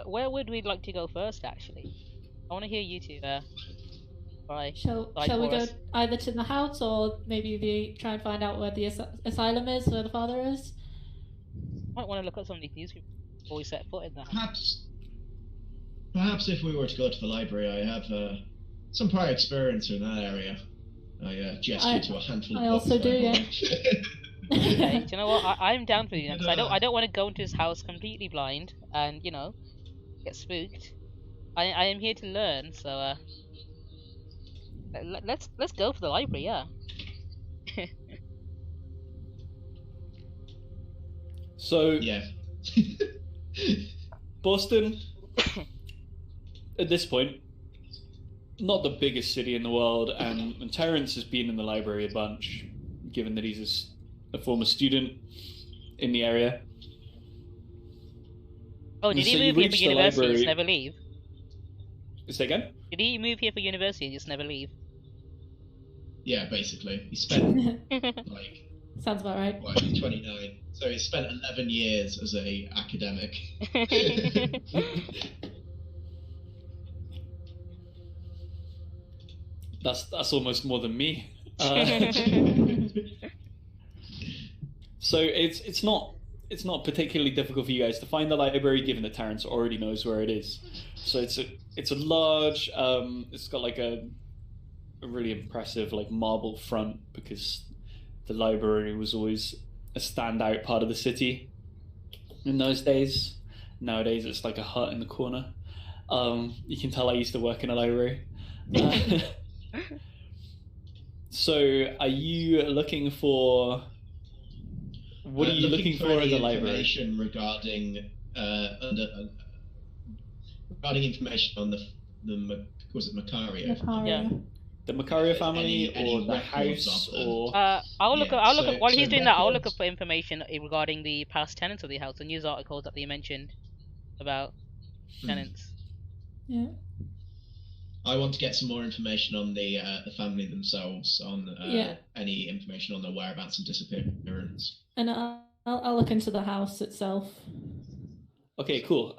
where would we like to go first? Actually, I want to hear you two. Shall we go either to the house or maybe try and find out where the asylum is, where the father is? Might want to look at some of these newspapers before we set foot in the house. Perhaps if we were to go to the library, I have some prior experience in that area. I gesture to a handful of books. I also do, yeah. Okay, do you know what? I'm down for you because I don't want to go into his house completely blind and get spooked. I am here to learn, so let's go for the library, yeah. So yeah. Boston, at this point, not the biggest city in the world, and Terrence has been in the library a bunch, given that he's a former student in the area. Oh, did he move here for university and just never leave? Say again? Did he move here for university and just never leave? Yeah, basically. He spent, Sounds about right. 29. So he spent 11 years as a academic. That's almost more than me. So it's not particularly difficult for you guys to find the library, given that Terrence already knows where it is. So it's a large. It's got like a really impressive marble front, because the library was always a standout part of the city in those days. Nowadays it's like a hut in the corner. You can tell I used to work in a library. So are you looking for... What are you looking for in the library? Information regarding regarding information on the was it Macario? Yeah. The Macario family, or the house, or... I'll look up while he's doing that. I'll look up for information regarding the past tenants of the house, the news articles that they mentioned about tenants. Yeah. I want to get some more information on the family themselves, on any information on their whereabouts and disappearance. And I'll look into the house itself. Okay, cool.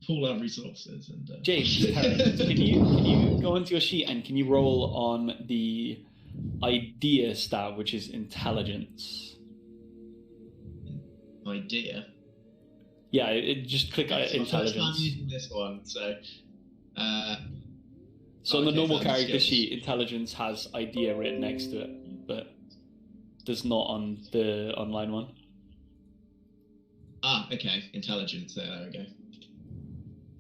Pull out resources and... James, Terrence, can you go into your sheet and can you roll on the idea stat, which is intelligence? Idea? Yeah, just click intelligence. I'm using this one, so... So on the normal character sheet, intelligence has idea written next to it, but does not on the online one. Ah, okay. Intelligence. There we go.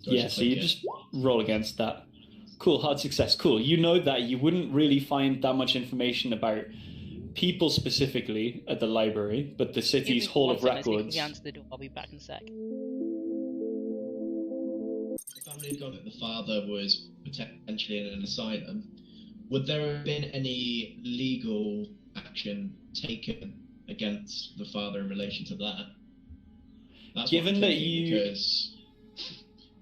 Yeah, so you just roll against that. Cool, hard success. Cool. You know that you wouldn't really find that much information about people specifically at the library, but the city's Hall of Records... Answer the door. I'll be back in a sec. The family had gone that the father was potentially in an asylum. Would there have been any legal action taken against the father in relation to that? That's given that you... Because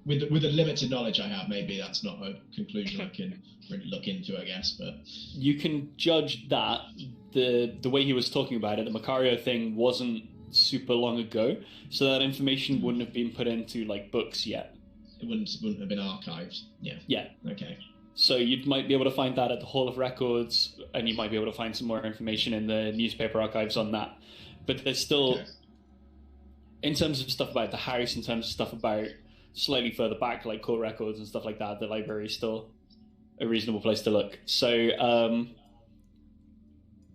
with the limited knowledge I have, maybe that's not a conclusion I can really look into, I guess, but... You can judge that the way he was talking about it, the Macario thing wasn't super long ago, so that information wouldn't have been put into, books yet. It wouldn't have been archived, yeah. Yeah. Okay. So you might be able to find that at the Hall of Records, and you might be able to find some more information in the newspaper archives on that. But there's still... Okay. In terms of stuff about the house, in terms of stuff about slightly further back, like court records and stuff like that, the library is still a reasonable place to look. So,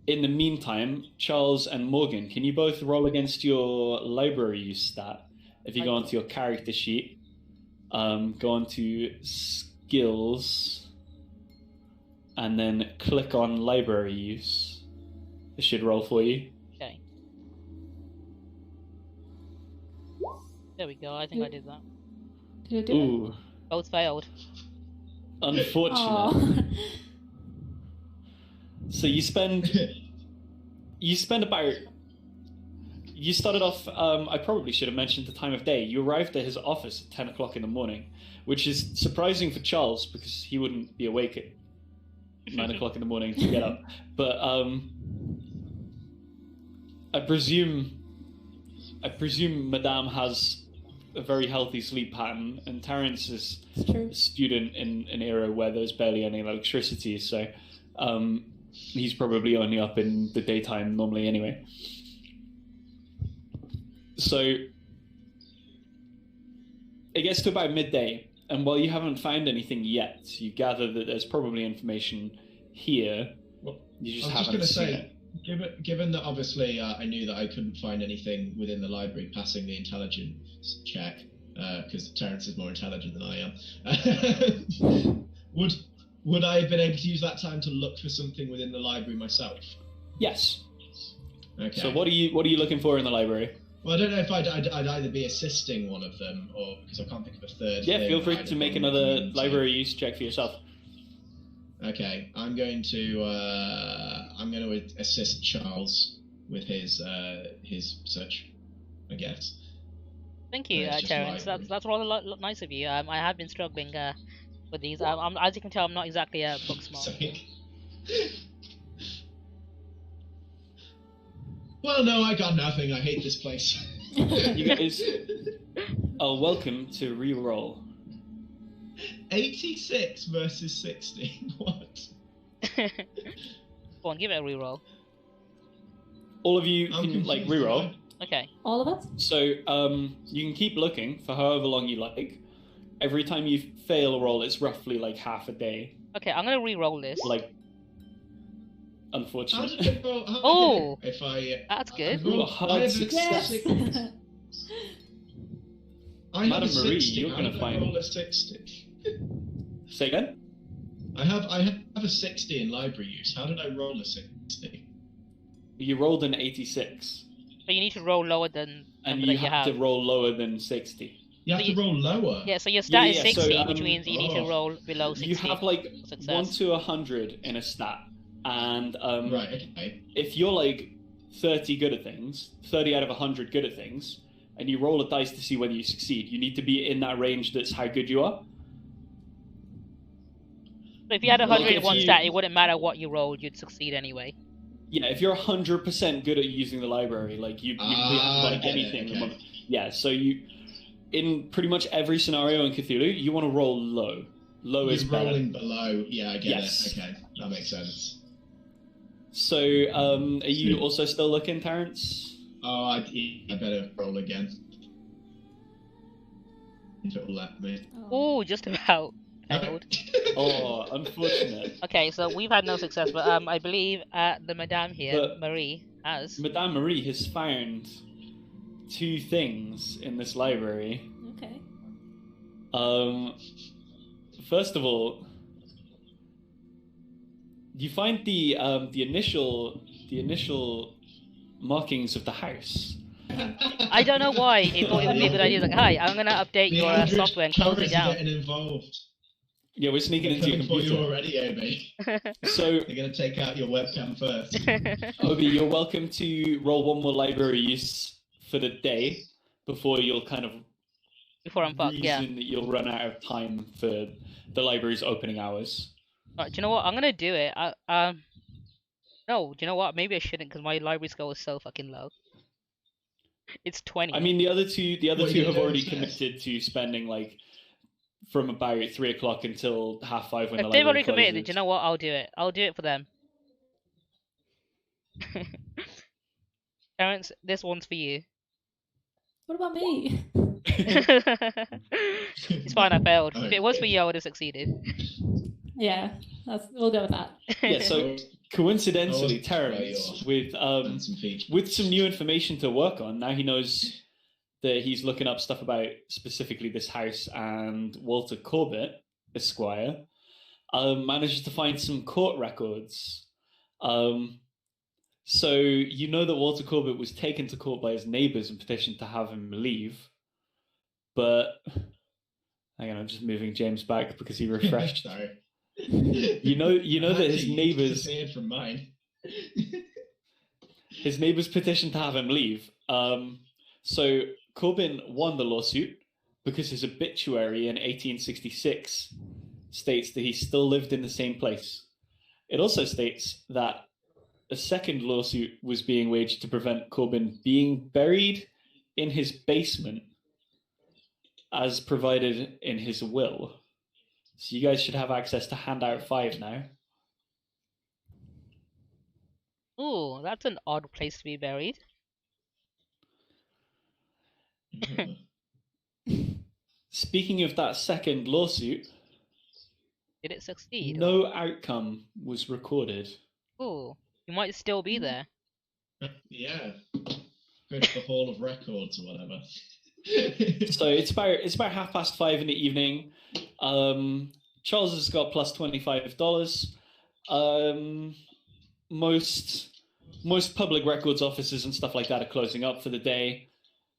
in the meantime, Charles and Morgan, can you both roll against your library use stat? If you go onto your character sheet, go onto skills, and then click on library use. It should roll for you. Okay. There we go, I think I did that. Did I do it? Both failed. Unfortunate. So you started off, I probably should have mentioned the time of day. You arrived at his office at 10 o'clock in the morning, which is surprising for Charles because he wouldn't be awake at 9 o'clock in the morning to get up. But I presume Madame has a very healthy sleep pattern, and Terrence is It's true. a student in an era where there's barely any electricity, so he's probably only up in the daytime normally anyway. So it gets to about midday, and while you haven't found anything yet, you gather that there's probably information here. Well, You just I was haven't just seen going to it. say, given that obviously I knew that I couldn't find anything within the library passing the intelligence check, because Terrence is more intelligent than I am, would I have been able to use that time to look for something within the library myself? Yes. Okay. So what are you looking for in the library? Well, I don't know if I'd either be assisting one of them, or because I can't think of a third. Yeah, thing feel free I'd to make have another gone into. library use check for yourself. Okay, I'm going to assist Charles with his search, I guess. Thank you, It's just Terrence. library. That's rather nice of you. I have been struggling with these. As you can tell, I'm not exactly book smart. Sorry. Well, no, I got nothing. I hate this place. You guys are welcome to re-roll. 86 versus 60. What? Go on, give it a reroll. All of you I'm can confused. re-roll. Okay. All of us? So you can keep looking for however long you like. Every time you fail a roll, it's roughly like half a day. Okay, I'm gonna re-roll this. Like, How unfortunate. did it roll? Oh! If I That's good. Ooh, a hard I have a success. six- I have Madam a Marie, 60. you're How gonna did I find- roll a 60? Say again? I have a 60 in library use. How did I roll a 60? You rolled an 86, So you need to roll lower than the and number you that you have have. to roll lower than 60. You have So to you- roll lower. Yeah, so your stat is Yeah, so, 60, which means you need to oh. roll below 60. You have like for success. 1 to 100 in a stat, and Right, okay. if you're like 30 good at things, 30 out of 100 good at things, and you roll a dice to see whether you succeed, you need to be in that range that's how good you are. So if you had 100 in if one you- stat, it wouldn't matter what you rolled, you'd succeed anyway. Yeah, if you're 100% good at using the library, like you can have I like get it, anything. okay. Yeah, so you, in pretty much every scenario in Cthulhu, you want to roll low. Low is You're better. rolling below. Yeah, I get Yes. it. Okay, that makes sense. So, are you also still looking, Terrence? Oh, I better roll again. If it'll let me. Oh, just about. Failed. Oh, unfortunate. Okay, so we've had no success, but I believe the Madame here, But- Marie, has. Madame Marie has found 2 things in this library. Okay. First of all, you find the initial markings of the house. I don't know why it thought it would be a good idea. Like, hi, I'm gonna update The your Android software and close cameras it are down. getting involved. Yeah, we're sneaking They're into your coming for you computer. already, Obi. So, They're gonna take out your webcam first. Obi, you're welcome to roll 1 more library use for the day before you'll kind of Before I'm fucked, yeah. reason that you'll run out of time for the library's opening hours. Alright, do you know what? I'm gonna do it. No, do you know what? Maybe I shouldn't because my library score is so fucking low. It's 20. I mean, the other two What are you have gonna do already instead? committed to spending like from about 3 o'clock until 5:30 when the if they've library already committed, closes. do you know what? I'll do it. I'll do it for them. Terrence, this one's for you. What about me? It's fine, I failed. If it was for Okay. you, I would have succeeded. Yeah, we'll go with that. Yeah, so coincidentally, Oh, Terrence, with And some features. with some new information to work on, now he knows that he's looking up stuff about specifically this house and Walter Corbett, Esquire, manages to find some court records. So you know that Walter Corbett was taken to court by his neighbours and petitioned to have him leave. But hang on, I'm just moving James back because he refreshed. Sorry. You know that his Actually, neighbours disappeared from mine. petitioned to have him leave. So Corbin won the lawsuit because his obituary in 1866 states that he still lived in the same place. It also states that a second lawsuit was being waged to prevent Corbin being buried in his basement as provided in his will. So you guys should have access to handout 5 now. Ooh, that's an odd place to be buried. Speaking of that second lawsuit, did it succeed? No outcome was recorded. Ooh, you might still be there. Yeah. Go to the Hall of Records or whatever. So it's about 5:30 in the evening. Charles has got plus $25. Most public records offices and stuff like that are closing up for the day.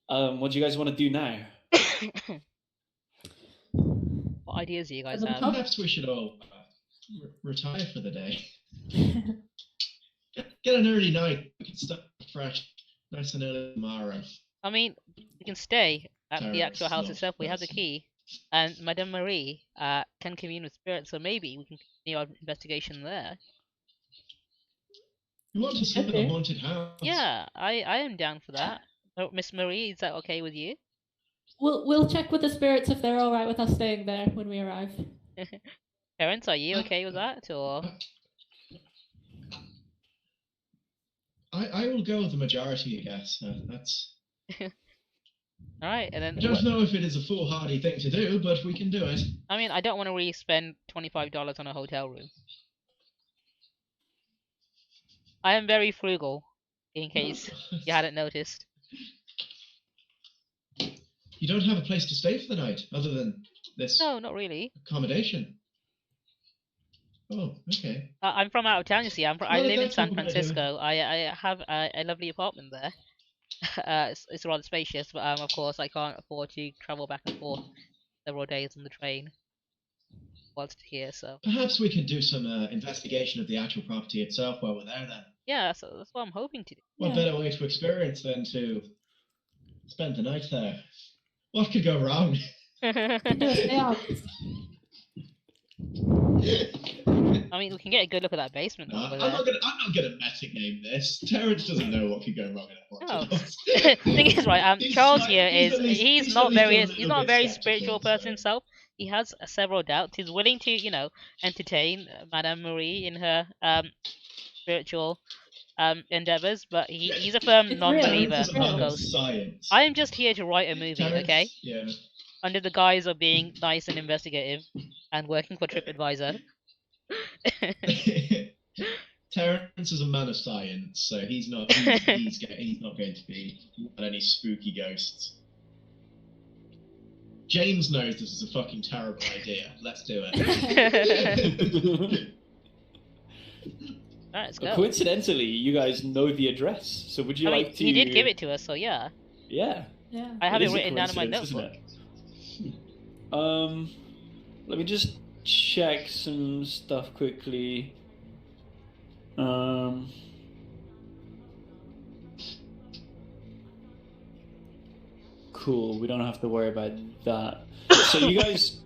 What do you guys want to do now? What ideas do you guys have? Perhaps we should all retire for the day. Get an early night. We can start fresh, nice and early tomorrow. I mean, we can stay at the actual house itself. We have the key, and Madame Marie can commune with spirits, so maybe we can continue our investigation there. You want to sleep in a haunted house? Yeah, I am down for that. Oh, Miss Marie, is that okay with you? We'll check with the spirits if they're all right with us staying there when we arrive. Parents, are you okay with that, or? I will go with the majority, I guess. That's. All right, and then. I don't know if it is a foolhardy thing to do, but we can do it. I mean, I don't want to really spend $25 on a hotel room. I am very frugal, in case you hadn't noticed. You don't have a place to stay for the night, other than this? No, not really. Accommodation. Oh, okay. I'm from out of town, you see. I live in San Francisco. I have a lovely apartment there. It's rather spacious, but of course I can't afford to travel back and forth several days on the train whilst here. So perhaps we could do some investigation of the actual property itself while we're there, then. Yeah, that's what I'm hoping to do. What better way to experience than to spend the night there? What could go wrong? I mean, we can get a good look at that basement. No, I'm not gonna metagame this. Terrence doesn't know what could go wrong in that. The thing is, right? Charles here he's not a very spiritual person himself. He has several doubts. He's willing to, entertain Madame Marie in her spiritual endeavors, but he's a firm non-believer in ghosts. I am just here to write a movie, okay? Yeah. Under the guise of being nice and investigative and working for TripAdvisor. Terrence is a man of science, so he's not going to be any spooky ghosts. James knows this is a fucking terrible idea. Let's do it. Alright, let's go. Coincidentally, you guys know the address, so would you like to... He did give it to us, so yeah. Yeah. I have it written down in my notebook. Let me just check some stuff quickly. Cool, we don't have to worry about that. So you guys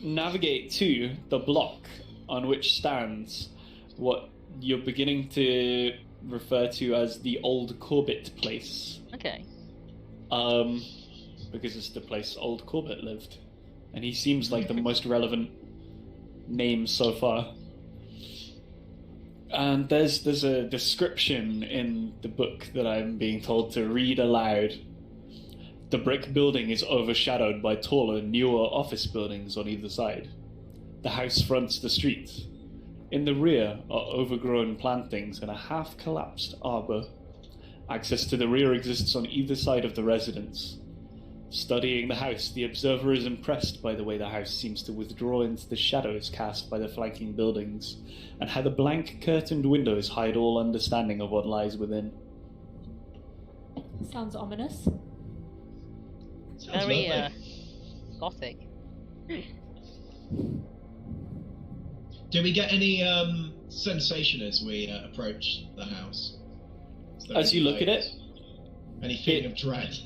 navigate to the block on which stands what you're beginning to refer to as the Old Corbett place. Okay. Because it's the place Old Corbett lived. And he seems like the most relevant name so far. And there's a description in the book that I'm being told to read aloud. The brick building is overshadowed by taller, newer office buildings on either side. The house fronts the street. In the rear are overgrown plantings and a half-collapsed arbor. Access to the rear exists on either side of the residence. Studying the house, the observer is impressed by the way the house seems to withdraw into the shadows cast by the flanking buildings, and how the blank curtained windows hide all understanding of what lies within. Sounds ominous. Very gothic. Do we get any sensation as we approach the house? As you look at it? Any feeling of dread?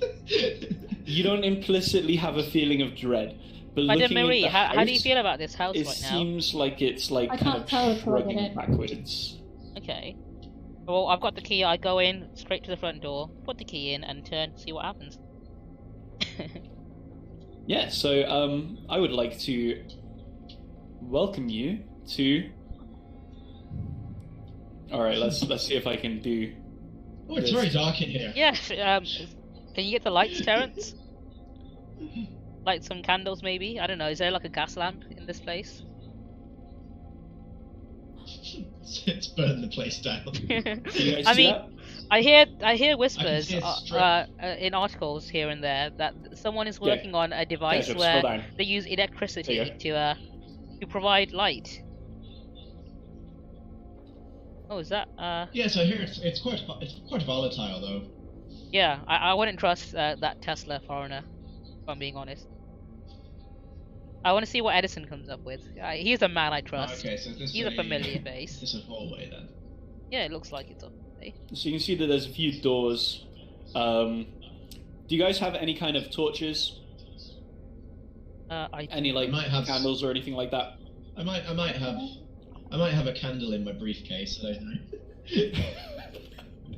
You don't implicitly have a feeling of dread. But Madame Marie, looking at the house, how do you feel about this house right now? It seems like it's kind of shrugging backwards. Okay. Well, I've got the key. I go in straight to the front door, put the key in, and turn to see what happens. Yeah, so I would like to welcome you to. All right, let's see if I can do. Oh, it's very dark in here. Yes. Can you get the lights, Terrence? Light some candles, maybe. I don't know. Is there like a gas lamp in this place? It's burned the place down. I mean, I hear whispers see a in articles here and there that someone is working on a device where they use electricity to provide light. Oh, is that Yeah, so I hear it's quite volatile though. Yeah, I wouldn't trust that Tesla foreigner, if I'm being honest. I want to see what Edison comes up with. He's a man I trust. Okay, so He's a familiar face. This is a hallway then. Yeah, it looks like it's a hallway. So you can see that there's a few doors. Do you guys have any kind of torches? Any like candles or anything like that? I might have a candle in my briefcase. I don't know.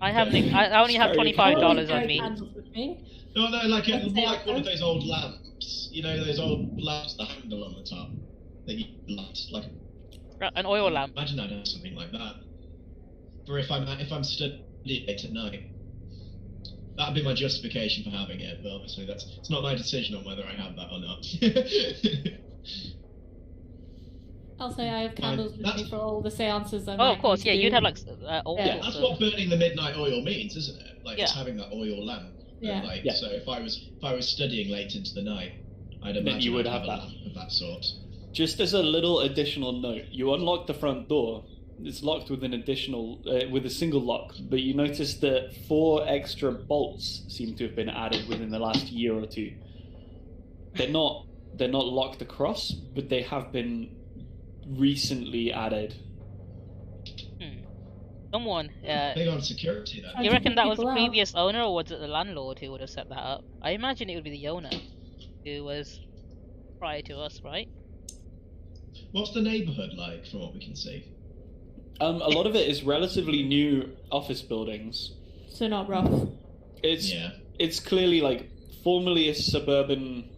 I only have $25 on me. No, like one of those old lamps. You know those old lamps with the handle on the top that you light, like an oil lamp. Imagine I'd have something like that. For if I'm studying late at night, that'd be my justification for having it. But obviously, it's not my decision on whether I have that or not. I'll say I have candles with me for all the seances. Oh, of course, yeah. You'd have like all yeah, that's what burning the midnight oil means, isn't it? Like it's Yeah. having that oil lamp. Yeah. And, like, Yeah. So if I was studying late into the night, I'd imagine you would I'd have a that. lamp of that sort. Just as a little additional note, you unlock the front door. It's locked with an additional, with a single lock, but you notice that 4 extra bolts seem to have been added within the last year or two. They're not locked across, but they have been recently added. Someone. Big on security then. You reckon that was the previous owner, or was it the landlord who would have set that up? I imagine it would be the owner, who was prior to us, right? What's the neighbourhood like, from what we can see? A lot of it is relatively new office buildings. So not rough. It's clearly like formerly a suburban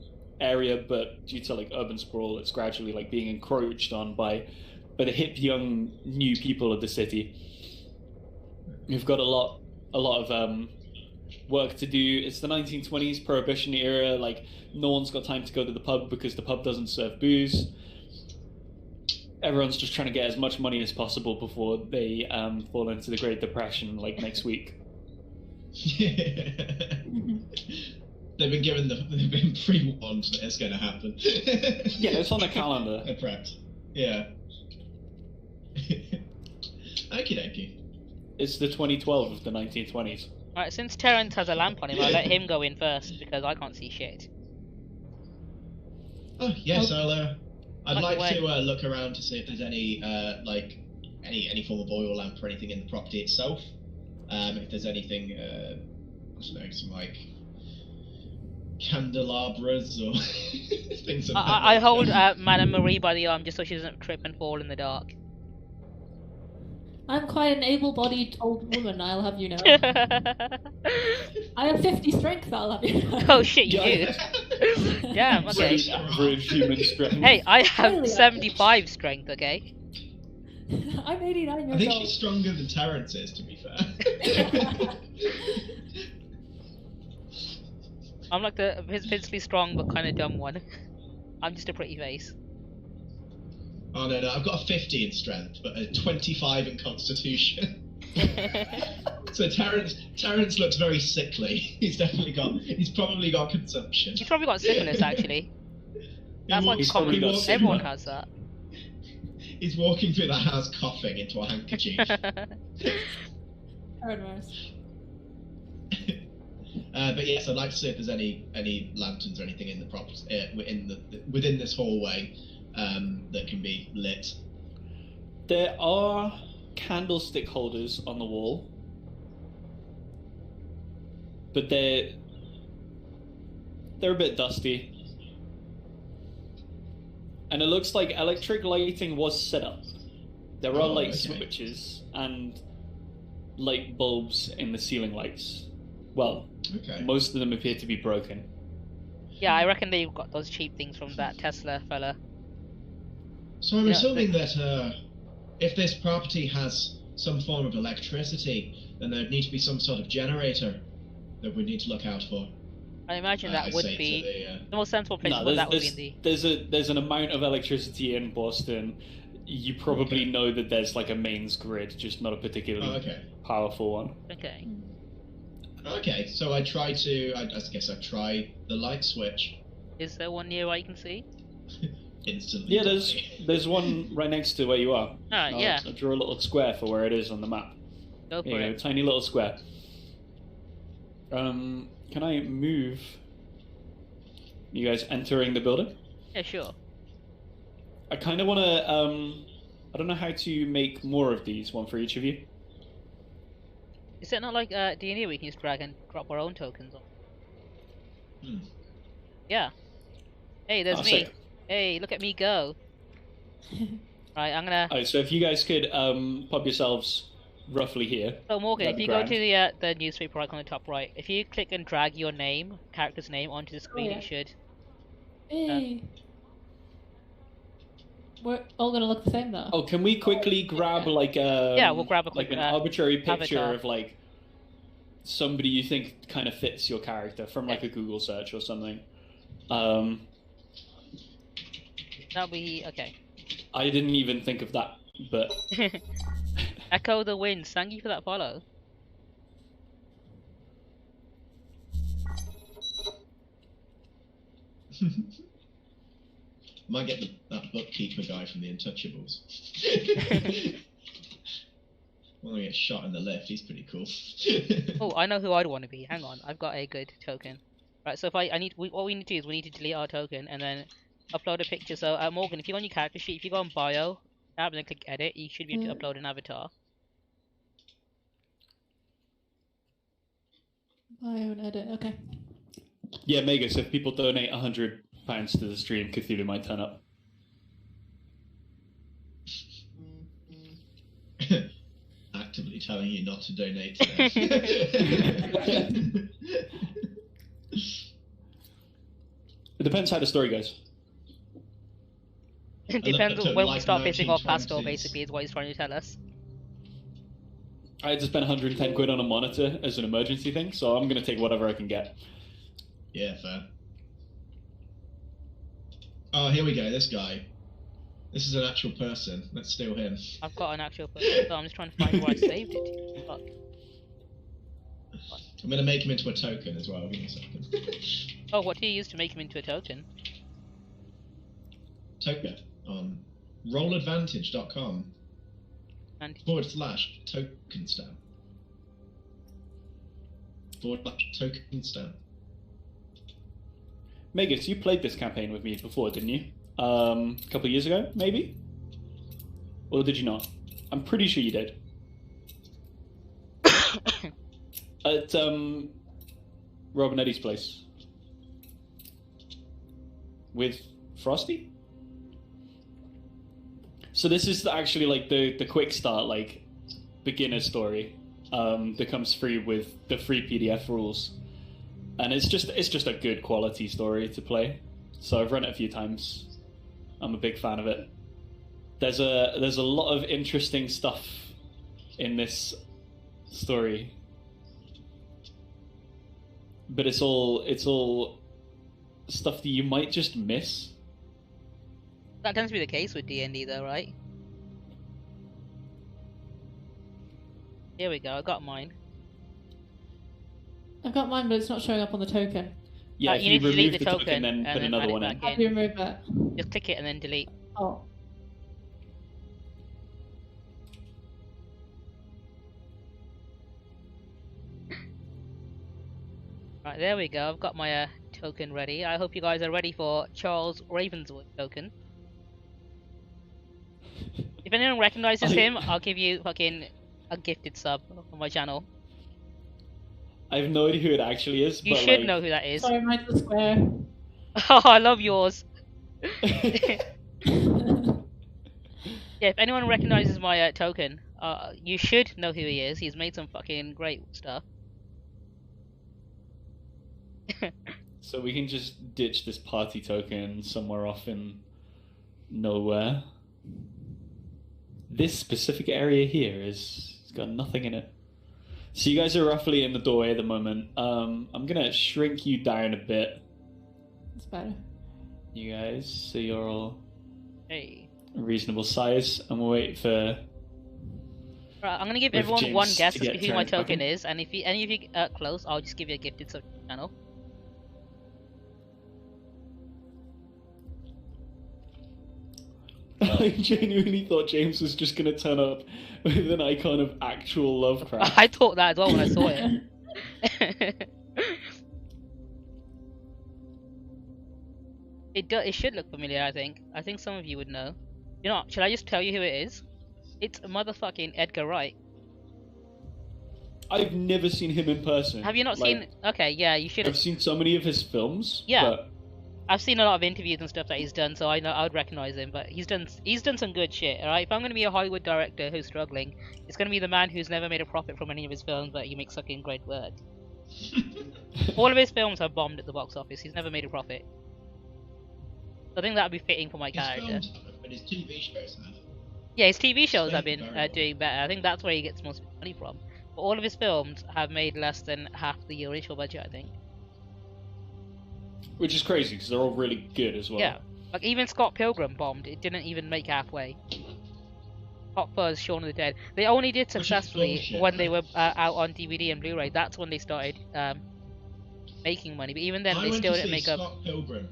area, but due to like urban sprawl, it's gradually like being encroached on by the hip young new people of the city. You've got a lot of work to do. It's the 1920s Prohibition era. Like no one's got time to go to the pub because the pub doesn't serve booze. Everyone's just trying to get as much money as possible before they fall into the Great Depression, like next week. They've been pre-warned that it's going to happen. Yeah, it's on the calendar. They're prepped. Yeah. Okie dokie. It's the 2012 of the 1920s. Alright, since Terrence has a lamp on him, I'll let him go in first because I can't see shit. Oh yes, I'd like to look around to see if there's any any form of oil lamp or anything in the property itself. If there's anything, I don't know, some like candelabras or things. I hold Madame Marie by the arm just so she doesn't trip and fall in the dark. I'm quite an able-bodied old woman, I'll have you know. I have 50 strength, I'll have you know. Oh shit, you do? Damn, okay. Average human strength. Hey, I have 75 strength, okay? I'm 89 years old. I think she's stronger than Terrence is, to be fair. I'm like the physically strong but kind of dumb one. I'm just a pretty face. Oh no, I've got a 50 in strength, but a 25 in constitution. So Terrence looks very sickly. He's probably got consumption. He's probably got syphilis, actually. That's like common. Everyone has that. He's walking through the house coughing into a handkerchief. Coronavirus. But yes, I'd like to see if there's any lanterns or anything in the property within this hallway that can be lit. There are candlestick holders on the wall, but they're a bit dusty. And it looks like electric lighting was set up. There are light switches and light bulbs in the ceiling lights. Well, most of them appear to be broken. Yeah, I reckon they got those cheap things from that Tesla fella. So I'm Yeah, assuming that if this property has some form of electricity, then there'd need to be some sort of generator that we need to look out for. I imagine that I would say to be the, the most sensible place No, for that would be in the. there's an amount of electricity in Boston. You probably Okay. know that there's like a mains grid, just not a particularly okay. powerful one. Okay. Okay, so I try to. I guess I try the light switch. Is there one near I can see? Instantly. Yeah, die. there's one right next to where you are. Alright, yeah. I'll draw a little square for where it is on the map. Go There for you go, it. tiny little square. Can I move you guys entering the building? Yeah, sure. I kind of want to. I don't know how to make more of these, one for each of you. Is it not like D&D we can just drag and drop our own tokens on? Hmm. Yeah. Hey, there's Oh, me. sick. Hey, look at me go. Right, I'm gonna. Alright, so if you guys could pop yourselves roughly here. So Morgan, that'd if be you go to grand. the newspaper icon on the top right, if you click and drag your name, character's name, onto the screen, yeah. it should. Hey. We're all gonna look the same though. Oh, can we quickly grab like a Yeah, we'll grab a quick, like an arbitrary picture avatar. of like somebody you think kind of fits your character from like a Google search or something. That'll be okay. I didn't even think of that, but Echo the Winds, thank you for that follow. Might get that bookkeeper guy from the Untouchables. Want to get shot in the lift? He's pretty cool. Oh, I know who I'd want to be. Hang on, I've got a good token. Right, so if what we need to do is we need to delete our token and then upload a picture. So Morgan, if you go on your character sheet, if you go on bio, tab and then click edit, you should be able to upload an avatar. Bio and edit. Okay. yeah, Megas, if people donate £100 to the stream, Cthulhu might turn up. Actively telling you not to donate to them. It depends how the story goes. It depends on when we like start pissing off Pastor, 1920s. basically, is what he's trying to tell us. I had to spend 110 quid on a monitor as an emergency thing, so I'm going to take whatever I can get. Yeah, fair. Oh, here we go, this guy. This is an actual person. Let's steal him. I've got an actual person, so I'm just trying to find where I saved it to. Fuck. I'm going to make him into a token as well. Give me a second. Oh, what do you use to make him into a token? Token on rolladvantage.com And /token stamp. /token stamp. Megas, you played this campaign with me before, didn't you? A couple of years ago, maybe? Or did you not? I'm pretty sure you did. At Rob and Eddie's place. With Frosty? So this is actually like the quick start, like beginner story that comes free with the free PDF rules. And it's just a good quality story to play. So I've run it a few times. I'm a big fan of it. There's a lot of interesting stuff in this story, but it's all stuff that you might just miss. that tends to be the case with D&D though, right? Here we go, I got mine. I've got mine, but it's not showing up on the token. Yeah, if you you need to delete remove the the token, token then and put then another add it one in. back How do you remove that? Just click it and then delete. Oh. Right, there we go, I've got my token ready. I hope you guys are ready for Charles Ravenswood token. If anyone recognizes him, I'll give you fucking a gifted sub on my channel. I have no idea who it actually is. You but should like... know who that is. Sorry, mine's the square. Oh, I love yours. Yeah, if anyone recognizes my token, you should know who he is. He's made some fucking great stuff. So we can just ditch this party token somewhere off in nowhere. This specific area here it's got nothing in it. So you guys are roughly in the doorway at the moment. I'm gonna shrink you down a bit. It's better. You guys, so you're all Hey. a reasonable size, and we'll wait for. Right, I'm gonna give With everyone James one guess to as to get who my turned back token in. is, and if any of you close, I'll just give you a gifted sub channel. I genuinely thought James was just gonna turn up with an icon of actual Lovecraft. I thought that as well when I saw it. It should look familiar, I think. I think some of you would know. You know what, should I just tell you who it is? It's motherfucking Edgar Wright. I've never seen him in person. Have you not Like, seen... Okay, yeah, you should have... I've seen so many of his films. Yeah. But I've seen a lot of interviews and stuff that he's done, so I know I would recognize him. But he's done some good shit. All right, if I'm gonna be a Hollywood director who's struggling, it's gonna be the man who's never made a profit from any of his films, but he makes fucking great work. All of his films have bombed at the box office. He's never made a profit. I think that would be fitting for my His character. films haven't, but his TV shows have. Yeah, his TV shows have been Very well. doing better. I think that's where he gets most money from. But all of his films have made less than half the original budget, I think. which is crazy because they're all really good as well. Yeah, like even Scott Pilgrim bombed. It didn't even make halfway. Hot Fuzz, Shaun of the Dead. They only did is successfully bullshit, when they man. were out on DVD and Blu-ray. That's when they started making money. But even then, I they went still to didn't see make up. Scott Pilgrim.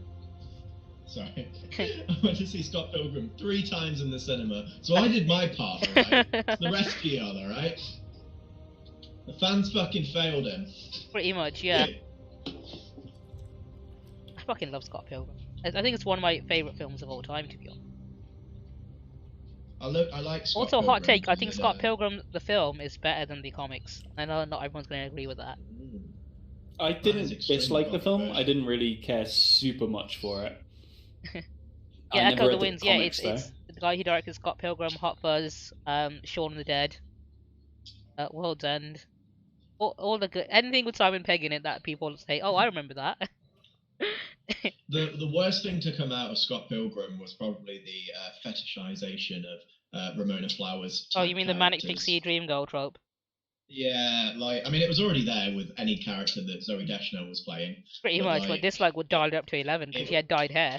Sorry. I went to see Scott Pilgrim 3 times in the cinema. So I did my part, alright? It's the rest of y'all, alright? The fans fucking failed him. Pretty much, yeah. I fucking love Scott Pilgrim. I think it's one of my favorite films of all time, to be honest. I like Scott Also, Pilgrim. hot take. I think because, Scott Pilgrim, the film, is better than the comics. I know not everyone's going to agree with that. I didn't extremely dislike the film. controversial. I didn't really care super much for it. I Yeah, never Echo read the Winds. Yeah, comics, it's the guy who directed Scott Pilgrim, Hot Fuzz, Shaun of the Dead, World's End. All the good anything with Simon Pegg in it that people say, oh, I remember that. The worst thing to come out of Scott Pilgrim was probably the fetishization of Ramona Flowers. Oh, you mean the manic characters. pixie dream girl trope? Yeah, like I mean, it was already there with any character that Zoe Deschanel was playing. Pretty But, much, like, but this would dial it up to 11 because it- she had dyed hair.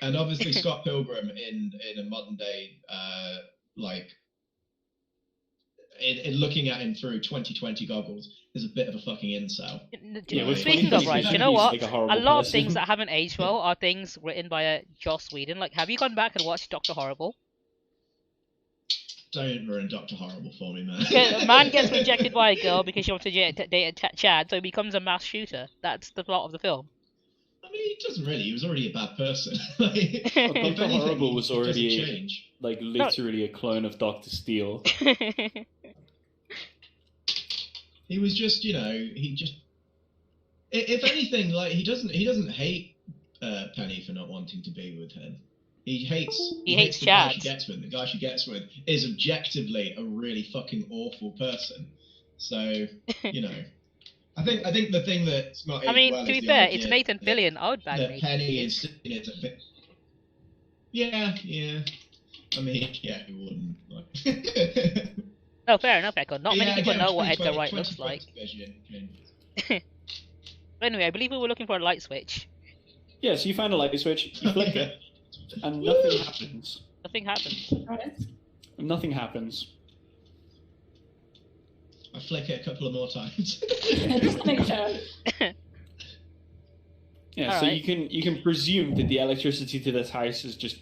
And obviously, Scott Pilgrim in a modern day, like, in looking at him through 2020 goggles, is a bit of a fucking incel. Yeah, with Speaking of 2020 right, vision, you know he's what? like a horrible A lot of person. things that haven't aged well are things written by Joss Whedon. Like, have you gone back and watched Doctor Horrible? Don't ruin Dr. Horrible for me, man. A man gets rejected by a girl because she wants to date Chad, so he becomes a mass shooter. That's the plot of the film. I mean, he doesn't really. He was already a bad person. Like, if Dr. anything, Horrible was he doesn't already change. like literally a clone of Dr. Steele. He was just, he just. If anything, like he doesn't hate Penny for not wanting to be with him. He hates hates the guy Chad. she gets with. The guy she gets with is objectively a really fucking awful person. So, I think the thing that's not. I mean, well to is be the fair, idea it's Nathan that- Fillion. I would bang that Nathan Penny Fillion. is seen as a bit. Yeah. I mean, yeah, who wouldn't? Like... No, fair enough, Echo. Not many Yeah, people again, know what Edgar 2020 Wright looks like. vision. But anyway, I believe we were looking for a light switch. Yeah, so you find a light switch, you flick it, and nothing happens. Nothing happens. Alright. Nothing happens. I flick it a couple of more times. Just to make sure. Yeah, so Alright. you can presume that the electricity to this house is just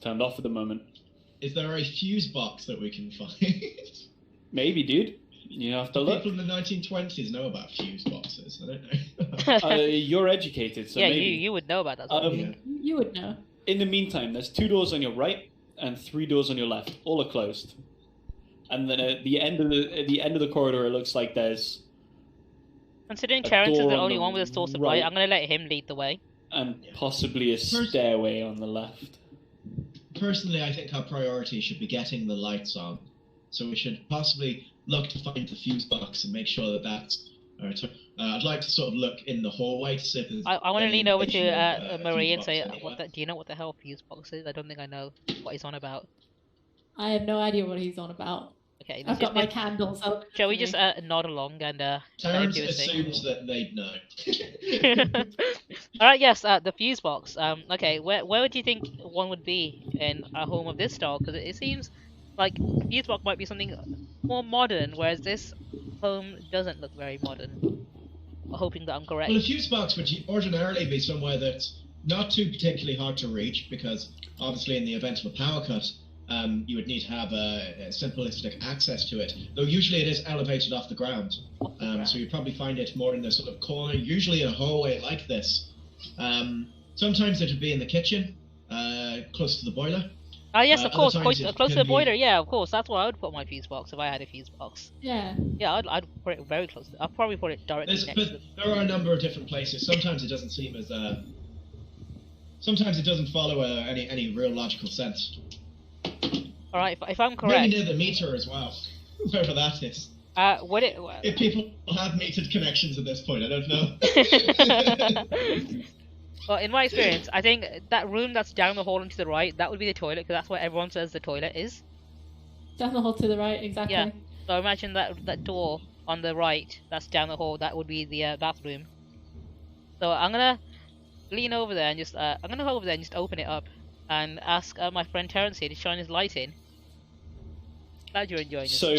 turned off at the moment. Is there a fuse box that we can find? Maybe, dude. You have to look. People in the 1920s know about fuse boxes. I don't know. You're educated, so yeah, maybe. you would know about that. Sort of thing. Yeah. You would know. In the meantime, there's 2 doors on your right and 3 doors on your left. All are closed. And then at the end of the corridor, it looks like there's Considering a Terrence is door the on only the one with a source of right. light, I'm gonna let him lead the way. and possibly a stairway on the left. Personally, I think our priority should be getting the lights on. So we should possibly look to find the fuse box and make sure that that's All right. I'd like to sort of look in the hallway to see if there's. I want to lean over indication to of, Marie fuse and say, box anywhere. do you know what the hell fuse box is? I don't think I know what he's on about. I have no idea what he's on about. Okay, I've got my candles up. Shall we just nod along and let him Terrence do his thing? assumes that they'd know. All right, yes, the fuse box. Okay, where would you think one would be in a home of this style? Because it seems like fuse box might be something more modern, whereas this home doesn't look very modern. Hoping that I'm correct. Well, a fuse box would ordinarily be somewhere that's not too particularly hard to reach, because obviously in the event of a power cut, you would need to have a simplistic access to it. Though usually it is elevated off the ground, so you'd probably find it more in the sort of corner, usually in a hallway like this. Sometimes it would be in the kitchen, close to the boiler. Ah, yes, of course, close to the boiler. Be... Yeah, of course. That's where I would put my fuse box if I had a fuse box. Yeah. Yeah, I'd put it very close. I'd probably put it directly next to the... There are a number of different places. Sometimes it doesn't seem as sometimes it doesn't follow any real logical sense. All right, if I'm correct. Maybe near the meter as well, wherever that is. Would it? If people have metered connections at this point, I don't know. Well, in my experience, I think that room that's down the hall and to the right, that would be the toilet, because that's where everyone says the toilet is. Down the hall to the right, exactly. Yeah. So imagine that door on the right, that's down the hall, that would be the bathroom. So I'm gonna lean over there and just open it up and ask my friend Terrence here to shine his light in. Glad you're enjoying this. So,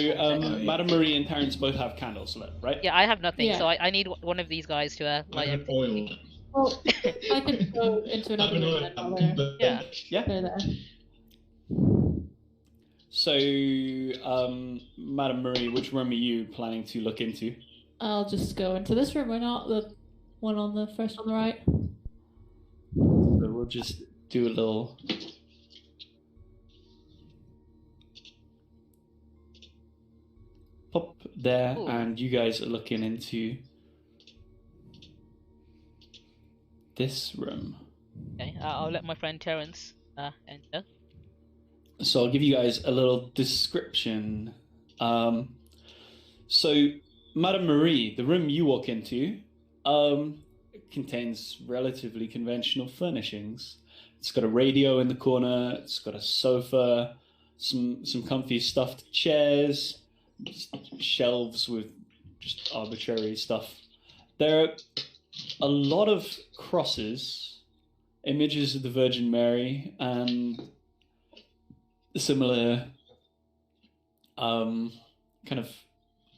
Madame Marie and Terrence both have candles lit, right? Yeah, I have nothing, Yeah. so I need one of these guys to light I have everything. oil. Well, I could go into another room and there. Yeah. Yeah. There. So, Madame Marie, which room are you planning to look into? I'll just go into this room. Why not? The one on the first on the right. So we'll just do a little... pop there, Ooh. and you guys are looking into this room. Okay, I'll let my friend Terrence enter. So I'll give you guys a little description. So, Madame Marie, the room you walk into contains relatively conventional furnishings. It's got a radio in the corner, it's got a sofa, some comfy stuffed chairs, shelves with just arbitrary stuff. There are a lot of crosses, images of the Virgin Mary, and similar kind of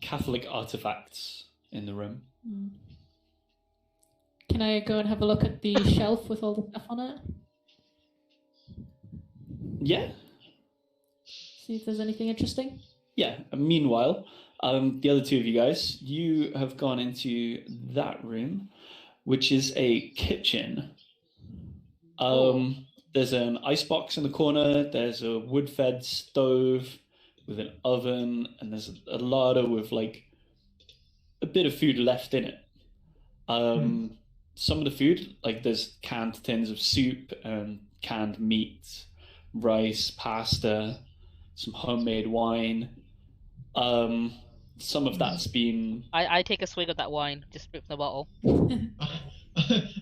Catholic artifacts in the room. Can I go and have a look at the shelf with all the stuff on it? Yeah. See if there's anything interesting. Yeah. And meanwhile, the other two of you guys, you have gone into that room, which is a kitchen. There's an icebox in the corner. There's a wood-fed stove with an oven, and there's a larder with like a bit of food left in it. Some of the food, like there's canned tins of soup and canned meat, rice, pasta, some homemade wine. Some of that's been... I take a swig of that wine, just strip the bottle.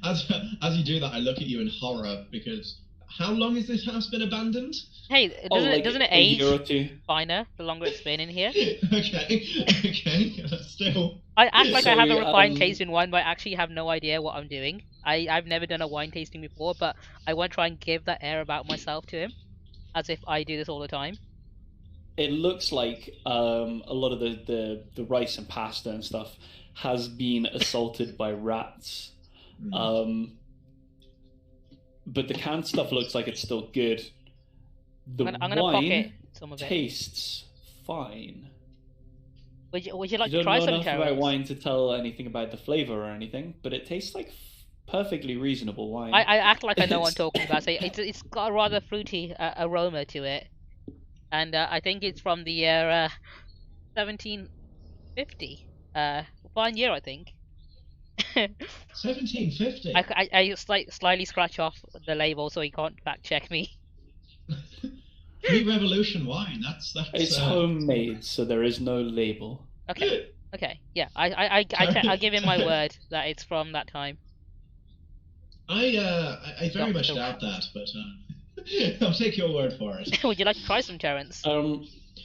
As you do that, I look at you in horror, because how long has this house been abandoned? Hey, doesn't it a year or age two. finer the longer it's been in here? Okay, still. I act like I have a So, refined taste in wine, but I actually have no idea what I'm doing. I've never done a wine tasting before, but I want to try and give that air about myself to him, as if I do this all the time. It looks like a lot of the rice and pasta and stuff has been assaulted by rats. But the canned stuff looks like it's still good. The I'm gonna wine pocket some of it. tastes fine. Would you like You to don't try know some, enough about Terrence? wine to tell anything about the flavor or anything, but it tastes like perfectly reasonable wine. I act like I know what I'm talking about. So it's got a rather fruity aroma to it, and I think it's from the year 1750. Fine year, I think. 1750. I slightly scratch off the label so he can't fact check me. Pre-revolution wine. That's It's homemade, so there is no label. Okay. Okay, yeah, I give him my word that it's from that time. I very much Dr. doubt Rat. that, but I'll take your word for it. Would you like to try some, Terence?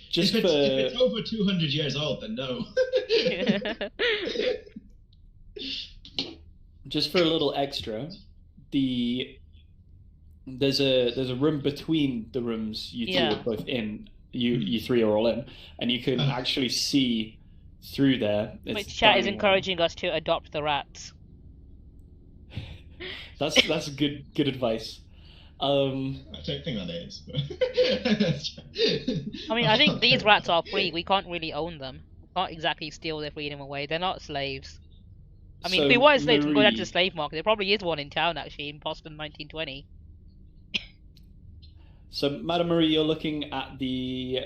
Just if for it's over 200 years old, then no. just for a little extra, there's a room between the rooms you two are both in. You three are all in, and you can actually see through there. Which chat is encouraging us to adopt the rats. That's good advice. I don't think that is. I mean, I think these rats are free. We can't really own them. We can't exactly steal their freedom away. They're not slaves. I mean, if they were slaves, we can go down to the slave market. There probably is one in town, actually, in Boston, 1920. So, Madame Marie, you're looking at the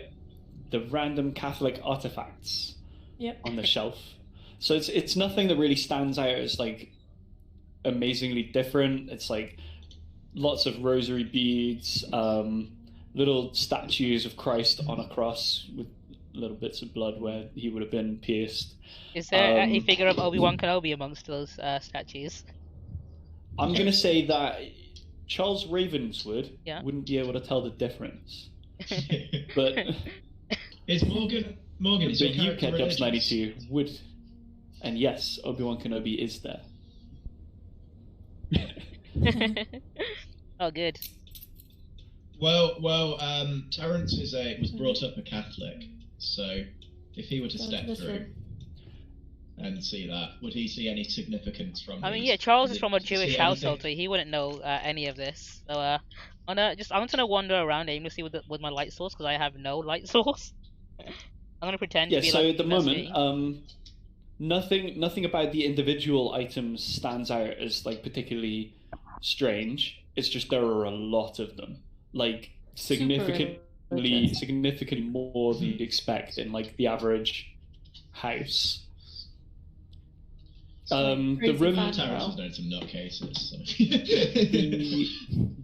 random Catholic artifacts on the shelf. So it's nothing that really stands out as like amazingly different. It's like lots of rosary beads, little statues of Christ on a cross with little bits of blood where he would have been pierced. Is there a figure of Obi-Wan Kenobi amongst those statues? I'm going to say that Charles Ravenswood wouldn't be able to tell the difference. But is Morgan is but you, Ketchups 92, would. And yes, Obi-Wan Kenobi is there. Oh, good. Well, Terence was brought up a Catholic, so if he were to step through and see that, would he see any significance from? I mean, yeah, Charles is from a Jewish household, so he wouldn't know any of this. So, I'm gonna wander around aimlessly with my light source because I have no light source. I'm gonna pretend to be so like. At the moment, nothing about the individual items stands out as like particularly strange. It's just there are a lot of them, like significantly more than you'd expect in like the average house. The room Terence has known some nutcases. So.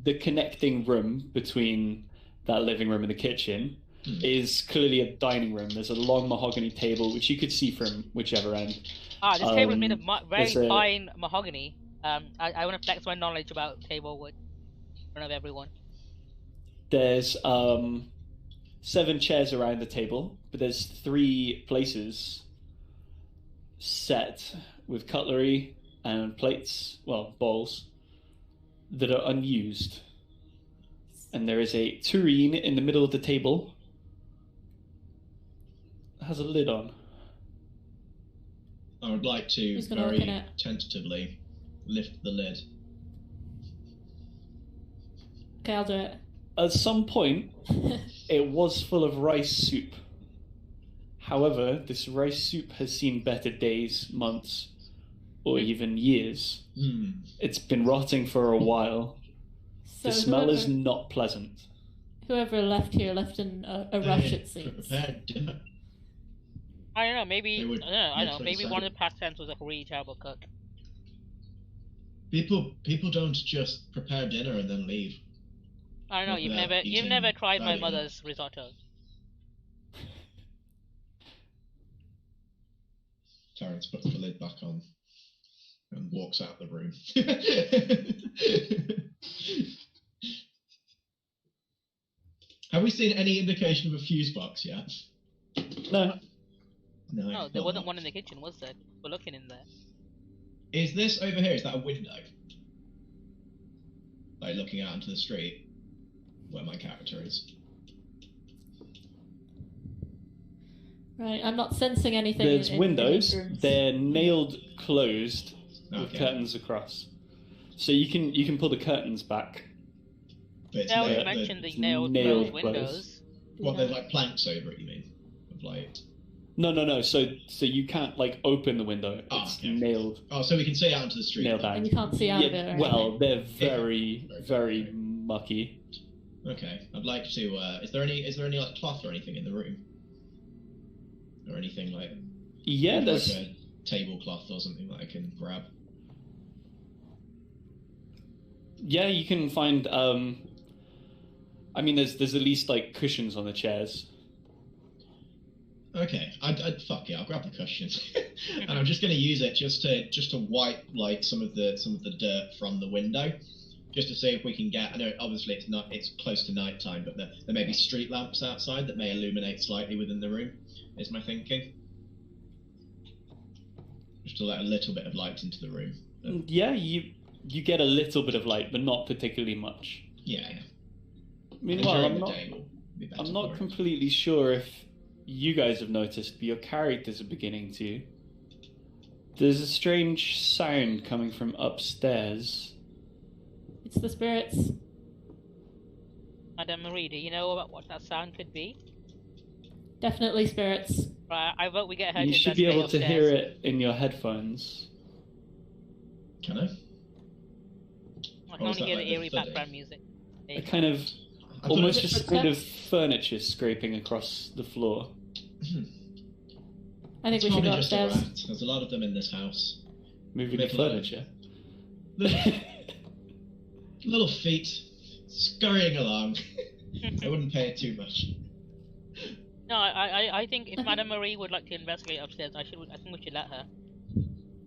the connecting room between that living room and the kitchen is clearly a dining room. There's a long mahogany table which you could see from whichever end. This table is made of very fine mahogany. I want to flex my knowledge about table wood in front of everyone. There's 7 chairs around the table, but there's 3 places set with cutlery and plates, bowls, that are unused. And there is a tureen in the middle of the table. It has a lid on. I would like to very tentatively lift the lid. Okay, I'll do it. At some point, it was full of rice soup. However, this rice soup has seen better days, months, or even years. It's been rotting for a while. So the smell is not pleasant. Whoever left here left in a rush, it seems. Dinner. I don't know, maybe maybe one of the past tense was a really terrible cook. People don't just prepare dinner and then leave. I don't know, you've never tried my mother's risotto. Terence puts the lid back on and walks out the room. Have we seen any indication of a fuse box yet? No. No, there wasn't one in the kitchen, was there? We're looking in there. Is this over here? Is that a window? Like looking out into the street where my character is. Right, I'm not sensing anything. There's windows. They're nailed closed with curtains across. So you can pull the curtains back. No, you mentioned the nailed closed windows. What, there's like planks over it, you mean? Of like... No. So you can't like open the window. It's nailed. Oh, so we can see out into the street. Nailed down. And you can't see out of it. Well, they're very mucky. Okay, I'd like to. Is there any like cloth or anything in the room? Or anything like? Yeah, there's like a tablecloth or something that I can grab. Yeah, you can find. I mean, there's at least like cushions on the chairs. Okay, fuck it. I'll grab the cushion, and I'm just going to use it just to wipe like some of the dirt from the window, just to see if we can get. I know obviously it's close to night time, but there may be street lamps outside that may illuminate slightly within the room. Is my thinking. Just to let a little bit of light into the room. But... Yeah, you get a little bit of light, but not particularly much. Yeah. Meanwhile, I'm not completely sure if you guys have noticed, but your characters are beginning to. There's a strange sound coming from upstairs. It's the spirits. Madame Marie, do you know about what that sound could be? Definitely spirits. Right, I vote we get her to You should be able to hear it in your headphones. Can I? I can only hear the eerie background music. A kind of almost just kind of furniture scraping across the floor. I think we should go upstairs. There's a lot of them in this house. Moving the furniture. Little feet scurrying along. I wouldn't pay it too much. No, I think if Madame Marie would like to investigate upstairs, I think we should let her.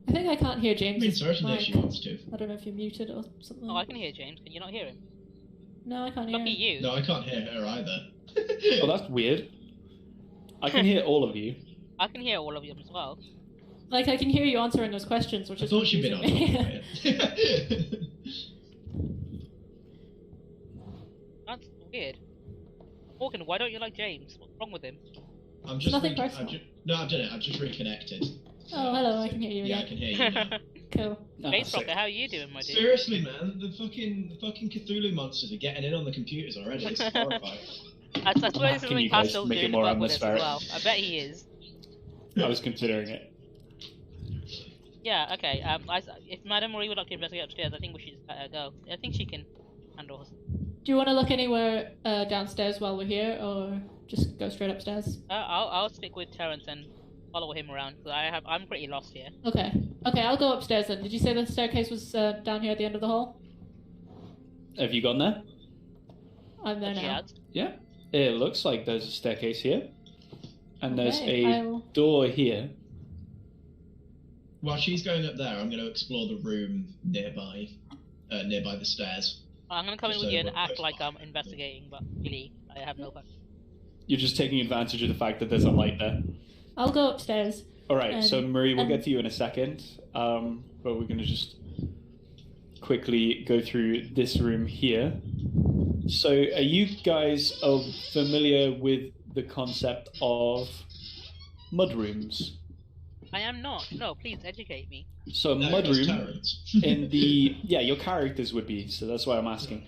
I think I can't hear James. I mean, certainly if she wants to. I don't know if you're muted or something. Oh, I can hear James. Can you not hear him? No, I can't hear him. Lucky you. No, I can't hear her either. Oh, that's weird. I can hear all of you. I can hear all of them as well. Like, I can hear you answering those questions, which is I thought she'd been on top of it. That's weird. Morgan, why don't you like James? What's wrong with him? I'm just nothing personal. No, I've done it. I've just reconnected. Oh, hello, I can hear you Yeah, again. I can hear you now. Cool. Space Rocker, how are you doing, my dude? Seriously, man, the fucking Cthulhu monsters are getting in on the computers already. It's horrifying. I suppose Can it's something you guys Pastel's make it doing more about with us as atmospheric? well. I bet he is. I was considering it. Yeah, okay. If Madame Marie would like to investigate upstairs, I think we should just let her go. I think she can handle us. Do you want to look anywhere downstairs while we're here, or just go straight upstairs? I'll stick with Terrence and follow him around, because I'm pretty lost here. Okay. Okay, I'll go upstairs then. Did you say the staircase was down here at the end of the hall? Have you gone there? I'm there now. Yeah. It looks like there's a staircase here. And there's Okay, a door here. While she's going up there, I'm going to explore the room nearby the stairs. I'm gonna come in with you and act like I'm investigating, but really, I have no fun. You're just taking advantage of the fact that there's a light there. I'll go upstairs. Alright, so Marie, we'll get to you in a second. But we're going to just quickly go through this room here. So, are you guys familiar with the concept of mudrooms? I am not. No, please educate me. So, mudroom in the your characters would be. So that's why I'm asking.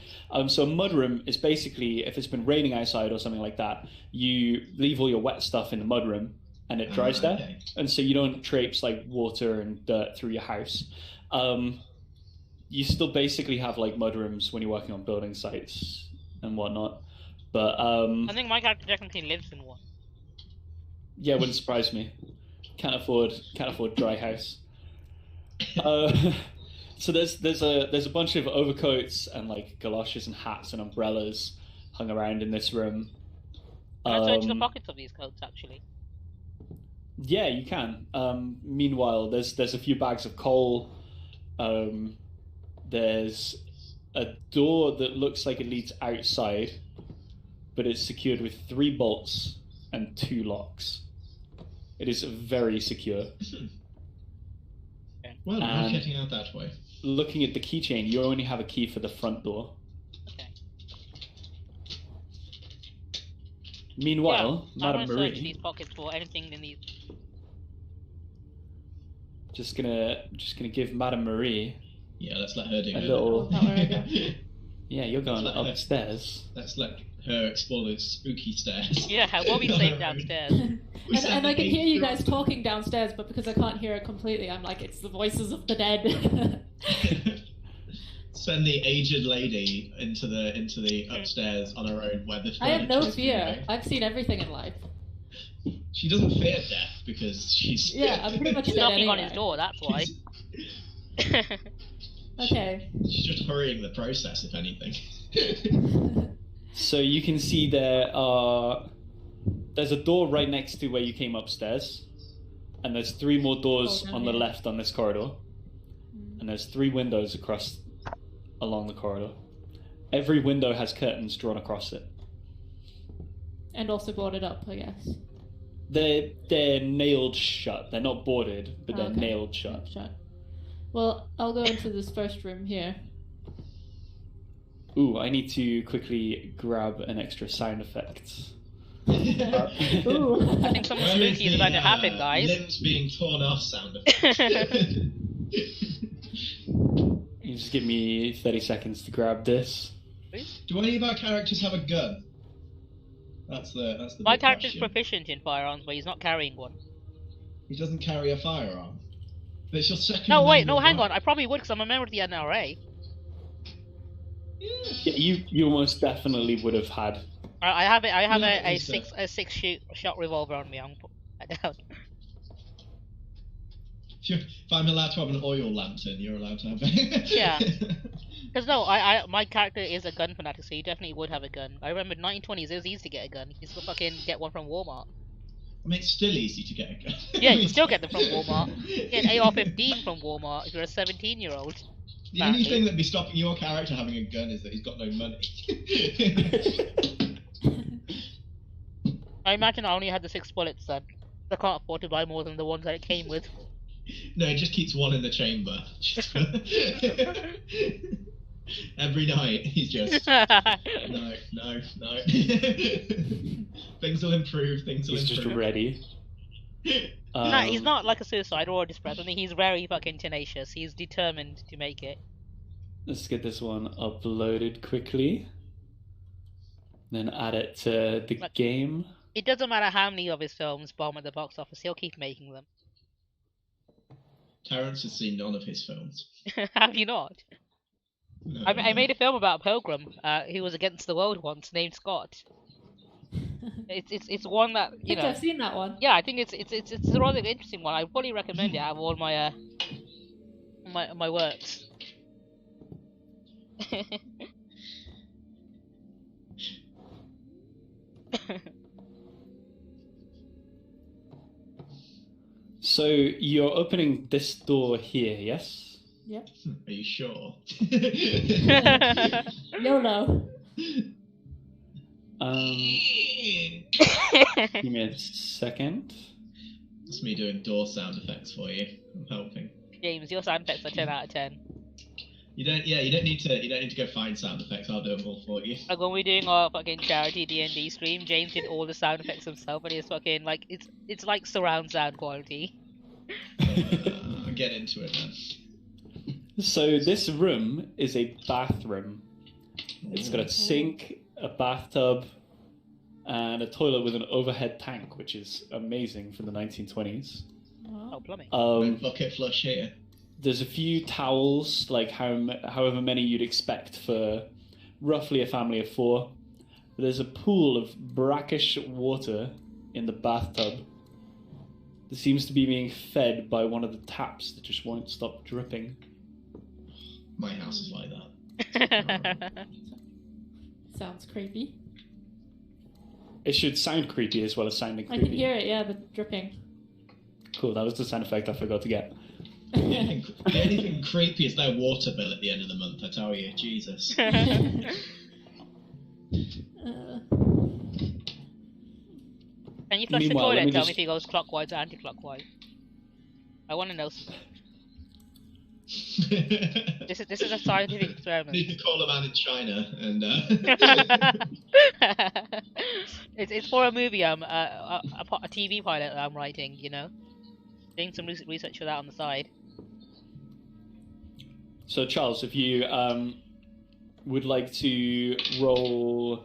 So, mudroom is basically if it's been raining outside or something like that, you leave all your wet stuff in the mudroom and it dries there, and so you don't traipse like water and dirt through your house. You still basically have like mudrooms when you're working on building sites and whatnot. But I think my character technically lives in one. Yeah, wouldn't surprise me. Can't afford dry house. So there's a bunch of overcoats and like galoshes and hats and umbrellas hung around in this room. Can I search the pockets of these coats actually? Yeah, you can. Meanwhile, there's a few bags of coal. There's a door that looks like it leads outside, but it's secured with 3 bolts and 2 locks. It is very secure. Well, I'm not getting out that way. Looking at the keychain, you only have a key for the front door. Okay. Meanwhile, yeah, Madame I'm gonna Marie, search these pockets for anything in these. just gonna give Madame Marie. Yeah, let's let her do a it. little. Yeah, you're going upstairs. Let's let her explore those spooky stairs. Yeah, we'll be safe downstairs. And I can hear you guys talking downstairs, but because I can't hear it completely, I'm like, it's the voices of the dead. Send the aged lady into the upstairs on her own. Where the I have no furniture is fear. moving. I've seen everything in life. She doesn't fear death because she's. Yeah, I'm pretty much He's dead knocking anyway. on his door. That's why. Okay. She's just hurrying the process, if anything. So you can see there's there's a door right next to where you came upstairs, and there's 3 more doors on the left on this corridor, and there's 3 windows along the corridor. Every window has curtains drawn across it. And also boarded up, I guess. They're nailed shut. They're not boarded, but they're nailed shut. Well, I'll go into this first room here. Ooh, I need to quickly grab an extra sound effect. Ooh. I think something spooky is about to happen, guys. Limbs being torn off sound effect. You just give me 30 seconds to grab this. Do any of our characters have a gun? That's the My big character's question. proficient in firearms, but he's not carrying one. He doesn't carry a firearm. But it's your second. No, wait, no, amendment hang right. on. I probably would because I'm a member of the NRA. Yeah, you almost definitely would have had. I have it. I have Yeah, a it's six shot revolver on me. I'm put that down. If I'm allowed to have an oil lantern, you're allowed to have it. Yeah. Because no, my character is a gun fanatic, so he definitely would have a gun. I remember 1920s, it was easy to get a gun. You could still fucking get one from Walmart. I mean, it's still easy to get a gun. Yeah, you can still get them from Walmart. You get an AR-15 from Walmart if you're a 17-year-old. The only thing that'd be stopping your character having a gun is that he's got no money. I imagine I only had the 6 bullets then. I can't afford to buy more than the ones that it came with. No, it just keeps one in the chamber. Every night, he's just no. Things will improve. Things will He's improve. just ready. No, he's not like a suicidal or depressed. I think he's very fucking tenacious. He's determined to make it. Let's get this one uploaded quickly. Then add it to the game. It doesn't matter how many of his films bomb at the box office, he'll keep making them. Terrence has seen none of his films. Have you not? No, I made a film about a pilgrim who was against the world once, named Scott. It's one that I think I've seen that one. Yeah, I think it's a rather interesting one. I fully recommend it out of all my my works. So you're opening this door here, yes? Yep. Are you sure? YOLO. Give me a second. That's me doing door sound effects for you. I'm helping. James, your sound effects are 10 out of 10. You don't need to go find sound effects. I'll do them all for you. Like when we're doing our fucking charity D&D stream, James did all the sound effects himself, and it's fucking like it's like surround sound quality. I'll get into it then. So this room is a bathroom. It's got a sink, a bathtub, and a toilet with an overhead tank, which is amazing for the 1920s. Oh, plumbing. No bucket flush here. There's a few towels, like however many you'd expect for roughly a family of 4. There's a pool of brackish water in the bathtub that seems to be being fed by one of the taps that just won't stop dripping. My house is like that. Sounds creepy. It should sound creepy as well as sounding I creepy. can hear it, yeah, the dripping. Cool, that was the sound effect I forgot to get. The only thing creepy is their water bill at the end of the month, I tell you. Jesus. Can you flush the Meanwhile, let toilet me and tell just- me if he goes clockwise or anti-clockwise? I want to know. This is a scientific experiment. Need to call a man in China and It's for a movie. A TV pilot I'm writing. You know, doing some research for that on the side. So Charles, if you would like to roll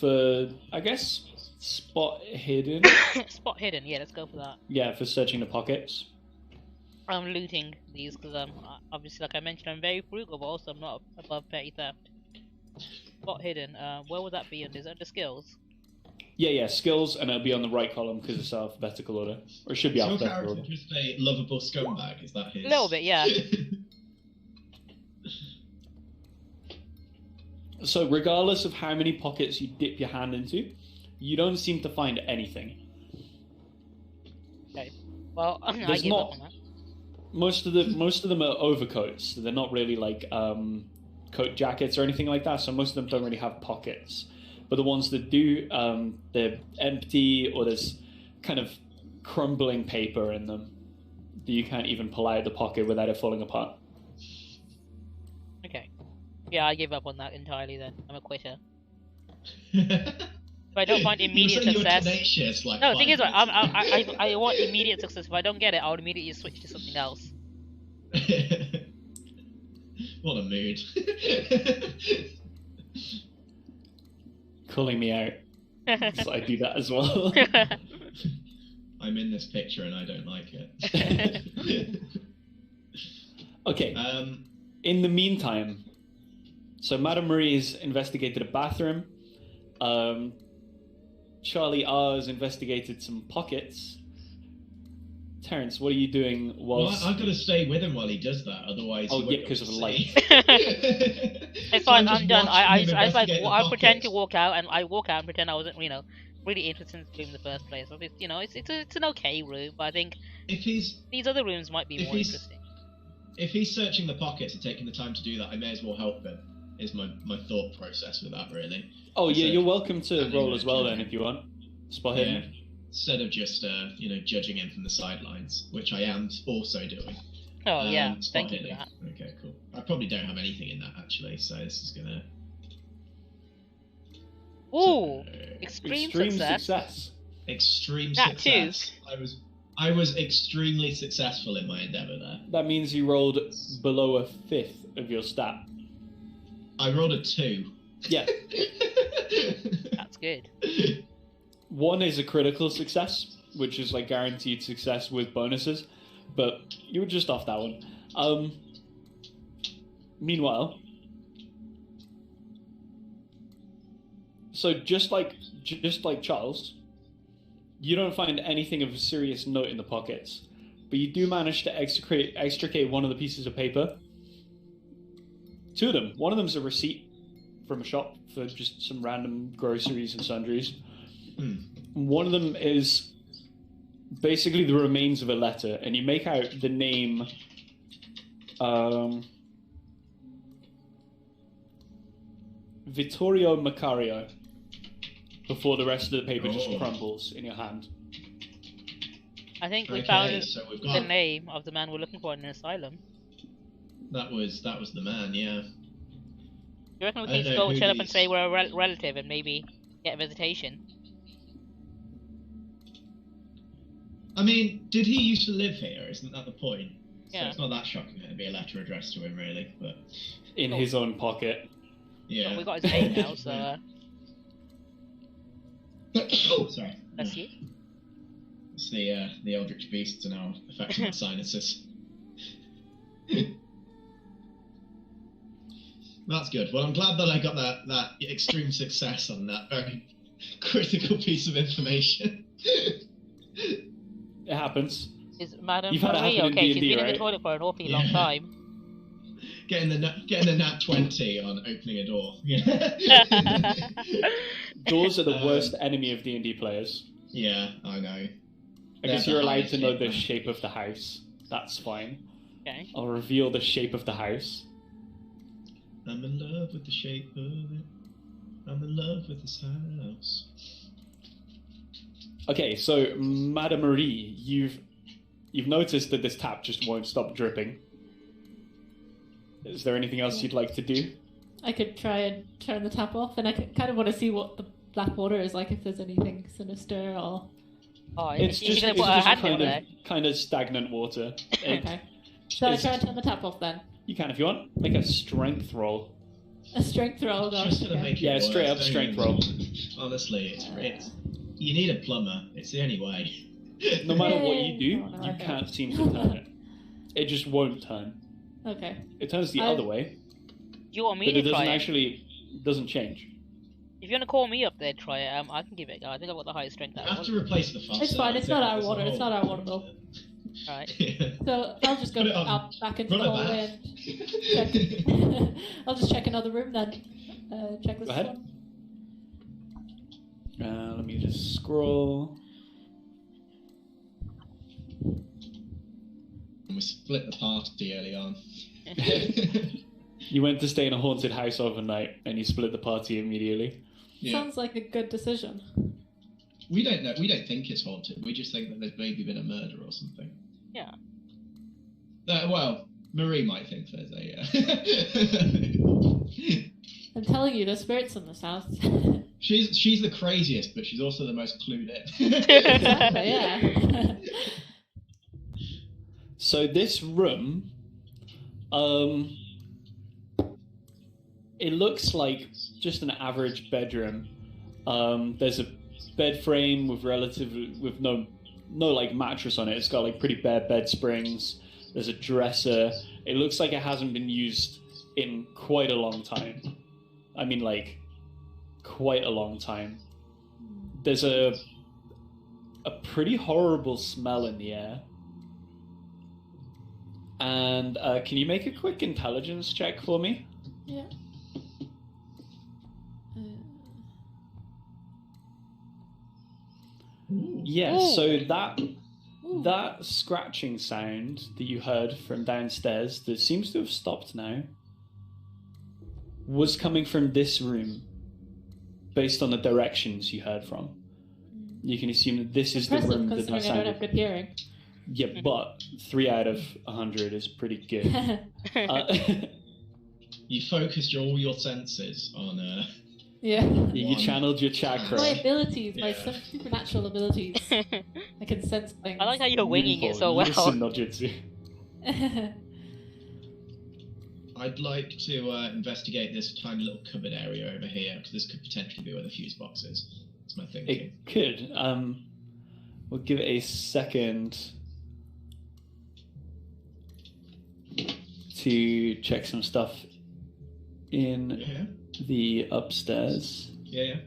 for, I guess, spot hidden. Spot hidden. Yeah, let's go for that. Yeah, for searching the pockets. I'm looting these because obviously, like I mentioned, I'm very frugal, but also I'm not above petty theft. Spot hidden. Where would that be under? Is that under skills? Yeah, skills, and it'll be on the right column because it's alphabetical order, or it should be is your alphabetical character order. just a lovable scumbag? Is that his? A little bit, yeah. So regardless of how many pockets you dip your hand into, You don't seem to find anything. Okay. Well, I There's give up not. on that. Most of them are overcoats. So they're not really like coat jackets or anything like that. So most of them don't really have pockets. But the ones that do, they're empty, or there's kind of crumbling paper in them that you can't even pull out of the pocket without it falling apart. Okay. Yeah, I give up on that entirely then. I'm a quitter. If I don't find immediate success... Tenacious, like, no, the thing is, right, I want immediate success. If I don't get it, I'll immediately switch to something else. What a mood. Calling me out. So I do that as well. I'm in this picture and I don't like it. Okay. In the meantime, so Madame Marie's investigated a bathroom. Charlie R's investigated some pockets. Terence, what are you doing whilst... Well, I've got to stay with him while he does that, otherwise... Oh, yeah, because of the light. It's fine, I'm done. I pretend to walk out, and I walk out and pretend I wasn't, really interested in the room in the first place. It's an okay room, but I think these other rooms might be more interesting. If he's searching the pockets and taking the time to do that, I may as well help him, is my thought process with that, really. Oh, yeah, you're welcome to roll as well, then, if you want. Spot hidden. Instead of just, judging him from the sidelines, which I am also doing. Oh, yeah, thank you for hitting. that. Okay, cool. I probably don't have anything in that, actually, so this is gonna... Ooh, extreme success. Extreme That success. I was extremely successful in my endeavour there. That means you rolled below a fifth of your stat. I rolled a 2. Yeah. That's good. 1 is a critical success, which is like guaranteed success with bonuses, but you were just off that one. Meanwhile, so just like Charles, you don't find anything of a serious note in the pockets, but you do manage to extricate one of the pieces of paper. 2 of them. One of them's a receipt from a shop for just some random groceries and sundries. One of them is basically the remains of a letter, and you make out the name Vittorio Macario before the rest of the paper just crumbles in your hand. I think we found the name of the man we're looking for in an asylum. That was the man, yeah. You reckon we can just go chill up and say we're a relative and maybe get a visitation? I mean, did he used to live here? Isn't that the point? Yeah. So it's not that shocking that it'd be a letter addressed to him, really. But in his own pocket. Yeah. Well, we got his name now, so. Oh, sorry. That's you. It's the Eldritch Beasts are now affecting my sinuses. That's good. Well, I'm glad that I got that extreme success on that very critical piece of information. It happens. Is Madame You've had it Marie happen in okay? D&D, She's been in right? the toilet for an awfully long time. Getting the nat 20 on opening a door. Doors are the worst enemy of D&D players. Yeah, I know. I guess you're allowed to know the shape of the house. That's fine. Okay. I'll reveal the shape of the house. I'm in love with the shape of it. I'm in love with this house. Okay, so Madame Marie, you've noticed that this tap just won't stop dripping. Is there anything else you'd like to do? I could try and turn the tap off, and I kind of want to see what the black water is like, if there's anything sinister or... Oh, It's she's just, going to put her hand in there. kind of stagnant water. Okay. So I try and turn the tap off then? You can if you want. Make a strength roll. A strength roll, gosh. Just gonna make it Yeah, worse, straight up don't strength you? roll. Honestly, it's you need a plumber. It's the only way. No matter what you do, Oh, no, you okay. can't seem to turn it. It just won't turn. Okay. It turns the other way, You want me but to it doesn't try it? actually doesn't change. If you want to call me up there, try it. I can give it a go. I think I've got the highest strength I out have of to replace the faucet. It's fine, it's not our water, it's not our water bill. bill. Alright. So I'll just go Put it on. out back into Run the it hallway back. and check. I'll just check another room then. Check this Go ahead. one. Let me just scroll. And we split the party early on. You went to stay in a haunted house overnight, and you split the party immediately. Yeah. Sounds like a good decision. We don't know. We don't think it's haunted. We just think that there's maybe been a murder or something. Yeah. Well, Marie might think there's a. I'm telling you, there's spirits in this house. She's the craziest, but she's also the most clued in. Exactly, yeah. So this room, it looks like just an average bedroom. There's a bed frame with no like mattress on it. It's got like pretty bare bed springs. There's a dresser. It looks like it hasn't been used in quite a long time. I mean, like, quite a long time. There's a pretty horrible smell in the air. And can you make a quick intelligence check for me? Yeah. Yeah, Ooh. so that scratching sound that you heard from downstairs that seems to have stopped now was coming from this room based on the directions you heard from. You can assume that this is the room that considering I don't have good hearing. Yeah, but 3 out of 100 is pretty good. You focused all your senses on. Yeah. You channeled your chakra. My abilities, my Yeah. supernatural abilities. I can sense things. I like how you're winging it so well. Listen, no jutsu. I'd like to investigate this tiny little cupboard area over here, because this could potentially be where the fuse box is. That's my thinking. It could. We'll give it a second to check some stuff in Yeah. the upstairs. Yeah.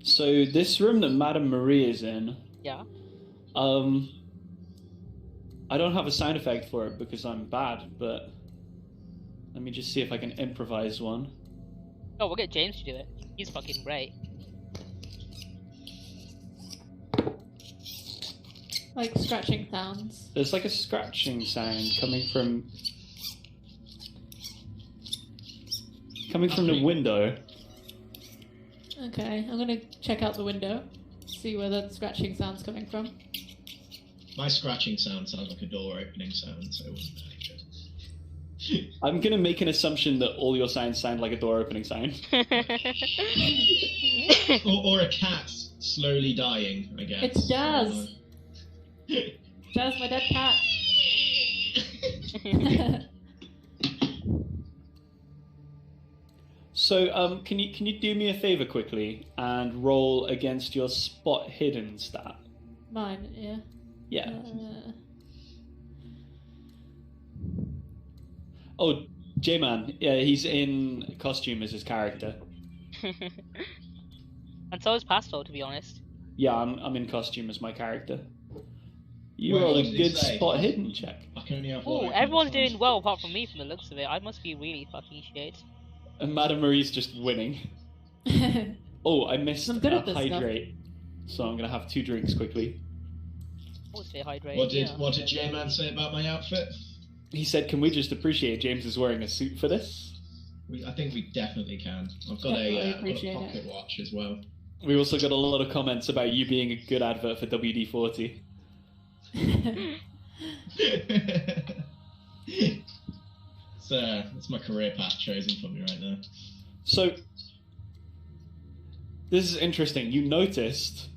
So this room that Madame Marie is in, Yeah. I don't have a sound effect for it because I'm bad, but let me just see if I can improvise one. Oh, we'll get James to do it. He's fucking great. Like scratching sounds. There's like a scratching sound coming from the window. Okay, I'm gonna check out the window, see where the scratching sound's coming from. My scratching sound sounds like a door opening sound, so it wouldn't be good. I'm gonna make an assumption that all your sounds sound like a door opening sound. or a cat slowly dying, I guess. It's Jazz! Jazz, my dead cat! So, can you do me a favor quickly and roll against your spot hidden stat? Mine, yeah. Yeah. Oh, J-Man. Yeah, he's in costume as his character. And so is Pastel, to be honest. Yeah, I'm in costume as my character. You Well, rolled what a did he good say? spot hidden check. I can only have Oh, one. everyone's doing well apart from me from the looks of it. I must be really fucking shit. And Madame Marie's just winning. Oh, I missed I'm good a at this stuff. hydrate. So I'm gonna have 2 drinks quickly. Always stay hydrated. What did J-Man say about my outfit? He said, can we just appreciate James is wearing a suit for this? I think we definitely can. I've got Definitely a appreciate pocket watch as well. We also got a lot of comments about you being a good advert for WD-40. It's my career path chosen for me right now. So, this is interesting. You noticed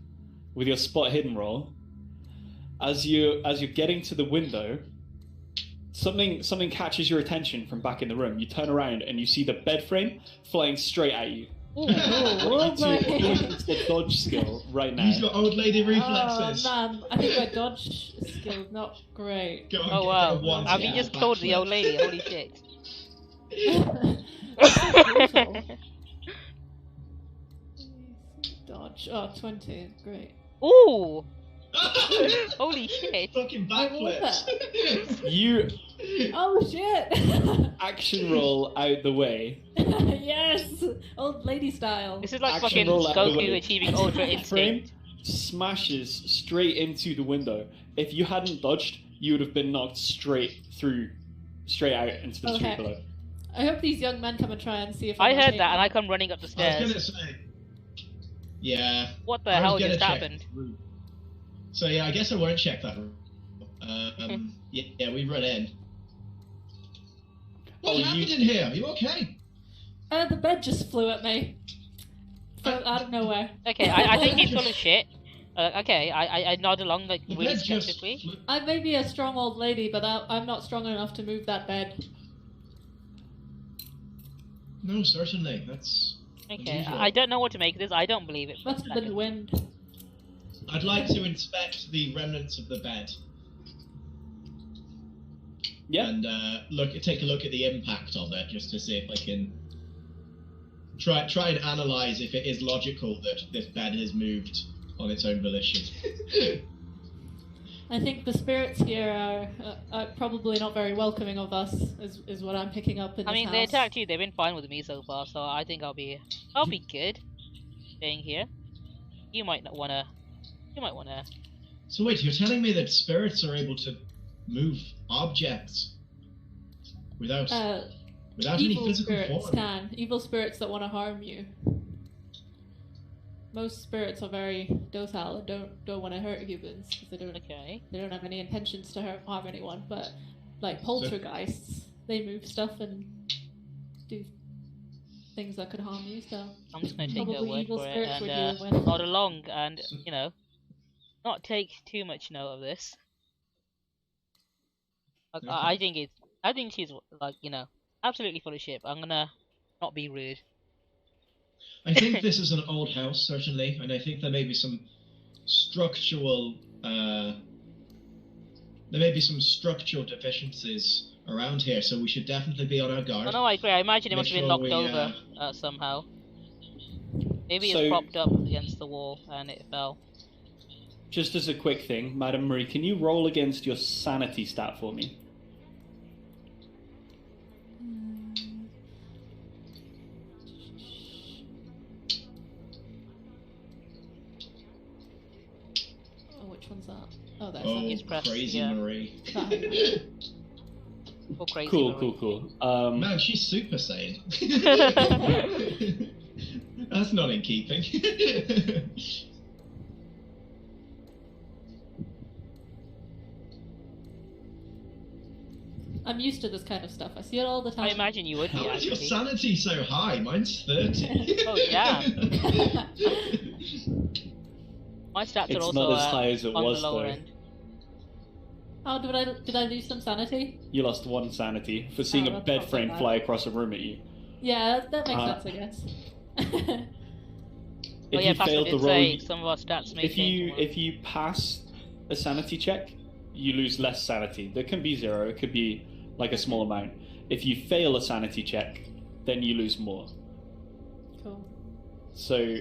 with your spot hidden roll, as you're getting to the window, something catches your attention from back in the room. You turn around and you see the bed frame flying straight at you. Ooh, oh my. It's the dodge skill right now. He's got old lady Oh reflexes. man, I think my dodge skill's not great. Go on, Oh get wow. a one Have you to just get a killed the backflip. old lady? Holy shit. Brutal. Dodge. Oh, 20. Great. Ooh! Holy shit! Fucking backflips. You Oh shit! action roll out the way. Yes, old lady style. This is like Action fucking roll out the way. Goku achieving Ultra Frame Instinct. smashes straight into the window. If you hadn't dodged, you would have been knocked straight out into the street below. I hope these young men come and try and see if I I'm heard okay. that and I come running up the I was stairs. gonna say. Yeah. What the I was hell gonna just check happened? the room. So yeah, I guess I won't check that room. Yeah, we run in. What happened in here? Are you okay? The bed just flew at me. Out of nowhere. Okay, I think he's full of shit. Okay, I nod along like The really bed just skeptically. flew- I may be a strong old lady, but I'm not strong enough to move that bed. No, certainly. That's Okay, unusual. I don't know what to make of this. I don't believe it. for a Must have been second. wind. I'd like to inspect the remnants of the bed Yeah. and take a look at the impact of it, just to see if I can try and analyze if it is logical that this bed has moved on its own volition. I think the spirits here are probably not very welcoming of us, is what I'm picking up in I this mean, house. they attacked you. They've been fine with me so far, so I think I'll be good staying here. You might not wanna. So wait, you're telling me that spirits are able to move objects without any Evil physical spirits form? can. Evil spirits that want to harm you. Most spirits are very docile and don't want to hurt humans because Okay. they don't have any intentions to harm anyone. But like poltergeists, they move stuff and do things that could harm you. So I'm just gonna take their probably word evil for it spirits we're and dealing with. nod along and not take too much note of this. Okay. I think she's like absolutely full of shit. I'm gonna not be rude. I think this is an old house, certainly, and I think there may be some structural deficiencies around here, so we should definitely be on our guard. Oh no, I agree. I imagine it Make must have been sure knocked we, over somehow. Maybe So- it's propped up against the wall and it fell. Just as a quick thing, Madam Marie, can you roll against your sanity stat for me? Oh, which one's that? Oh, that's Oh, It's pressed, crazy yeah. Marie. Or crazy. Cool. Man, she's Super Saiyan. That's not in keeping. I'm used to this kind of stuff. I see it all the time. I imagine you would be How is your actually. sanity so high? Mine's 30. Oh, yeah. My stats are It's also not as high as it on was, the lower though. end. Oh, did I lose some sanity? You lost 1 sanity for seeing Oh, a that's bed not so frame bad. fly across a room at you. Yeah, that makes Uh, sense, I guess. Oh If yeah, you Pastor failed did the roll, say some of our stats may change. if you pass a sanity check, you lose less sanity. There can be 0. It could be like a small amount. If you fail a sanity check, then you lose more. Cool. So,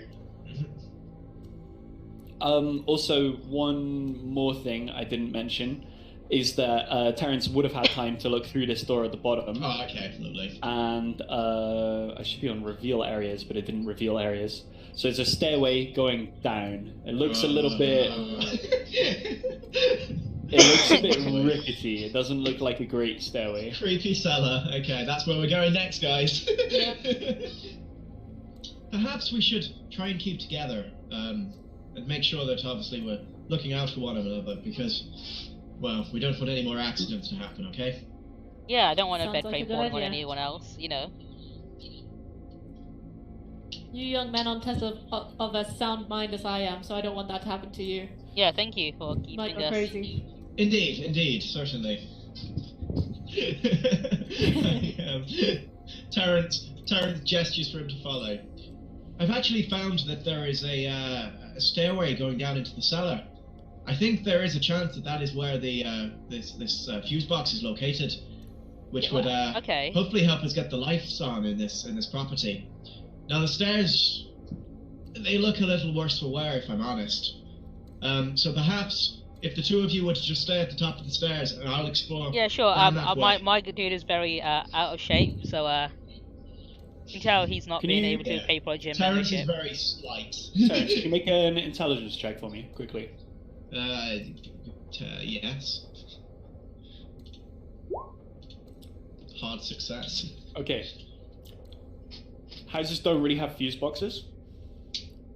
also one more thing I didn't mention is that Terrence would have had time to look through this door at the bottom, Oh, okay, lovely. and I should be on reveal areas, but it didn't reveal areas. So it's a stairway going down. It looks a little bit. It looks a bit rickety. It doesn't look like a great stairway. Creepy cellar. Okay, that's where we're going next, guys. Perhaps we should try and keep together, and make sure that obviously we're looking out for one another, because, well, we don't want any more accidents to happen, okay? Yeah, I don't want to Sounds bed like a frame good porn on idea. anyone else. You young men on test of as sound mind as I am, so I don't want that to happen to you. Yeah, thank you for You might keeping go us. crazy. Indeed, certainly. Terrence gestures for him to follow. I've actually found that there is a stairway going down into the cellar. I think there is a chance that is where the this fuse box is located, which would Okay. hopefully help us get the lights on in this property. Now the stairs, they look a little worse for wear, if I'm honest. So perhaps if the two of you were to just stay at the top of the stairs, and I'll explore. Yeah, sure. down that way. My dude is very out of shape, so you can tell he's not Can being you- able to Yeah. pay for a gym Terrence is membership. very slight. Terrence, can you make an intelligence check for me, quickly? Yes. Hard success. Okay. Houses don't really have fuse boxes.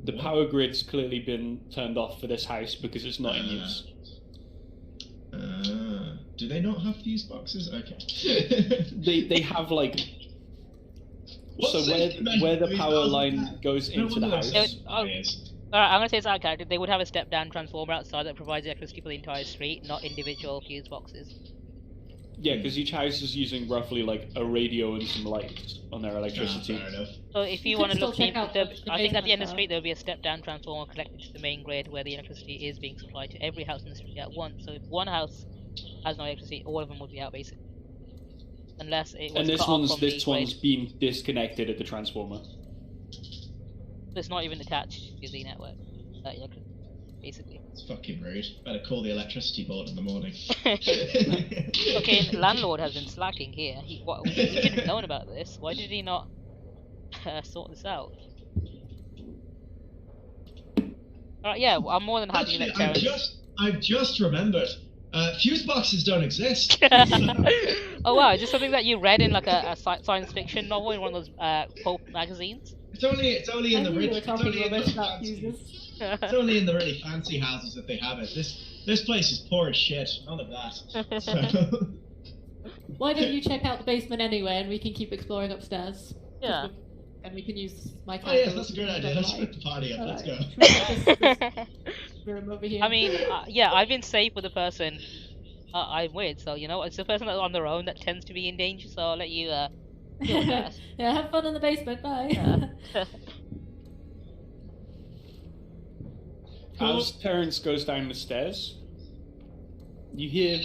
The What? power grid's clearly been turned off for this house because it's not in use. Do they not have fuse boxes? Okay. They have like What so safety measures where do the these power houses line have? goes No into the wonder house. they're It- so oh. biased. Alright, I'm gonna say it's out of character. They would have a step-down transformer outside that provides electricity for the entire street, not individual fuse boxes. Yeah, because each house is using roughly like a radio and some lights on their electricity. Fair enough. So if you You want could to look, still check out the I think at the end of basement the street there will be a step-down transformer connected to the main grid where the electricity is being supplied to every house in the street at once. So if one house has no electricity, all of them would be out basically, unless it was And this cut off one's from the this grid. one's been disconnected at the transformer. It's not even attached to the network. Basically. It's fucking rude. Better call the electricity board in the morning. Okay, landlord has been slacking here. He should have known about this. Why did he not sort this out? Alright, yeah, I'm more than happy to Actually, let Terrence. I've just remembered. Fuse boxes don't exist. Oh wow, is this something that you read in like a science fiction novel in one of those pulp magazines? It's only in I the knew you rich. were It's talking only in the rubbish about fancy. fuses. It's only in the really fancy houses that they have it. This place is poor as shit. None of that. So, Why don't you check out the basement anyway, and we can keep exploring upstairs? Yeah. And we can use my oh candle. yes, that's a great idea. Let's split the party up. Let's go. Alright. This room over here. I mean, yeah, I've been safe with the person I'm with, so you know, it's the person that's on their own that tends to be in danger, so I'll let you deal with that. yeah, have fun in the basement. Bye. Yeah. As Terrence goes down the stairs, you hear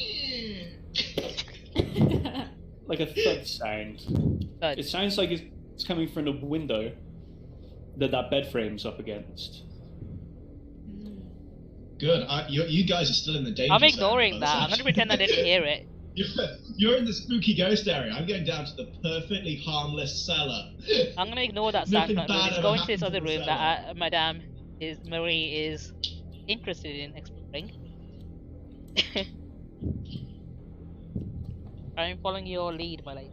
like a thud sound. But It sounds like it's coming from the window that bed frame's up against. Good. You guys are still in the danger I'm zone, ignoring by the that. I'm sounds gonna of pretend I didn't hear it. You're in the spooky ghost area. I'm going down to the perfectly harmless cellar. I'm gonna ignore that Nothing sound. bad It's ever going to this happens other in the room that Madame Marie is interested in exploring. I'm following your lead, my lady.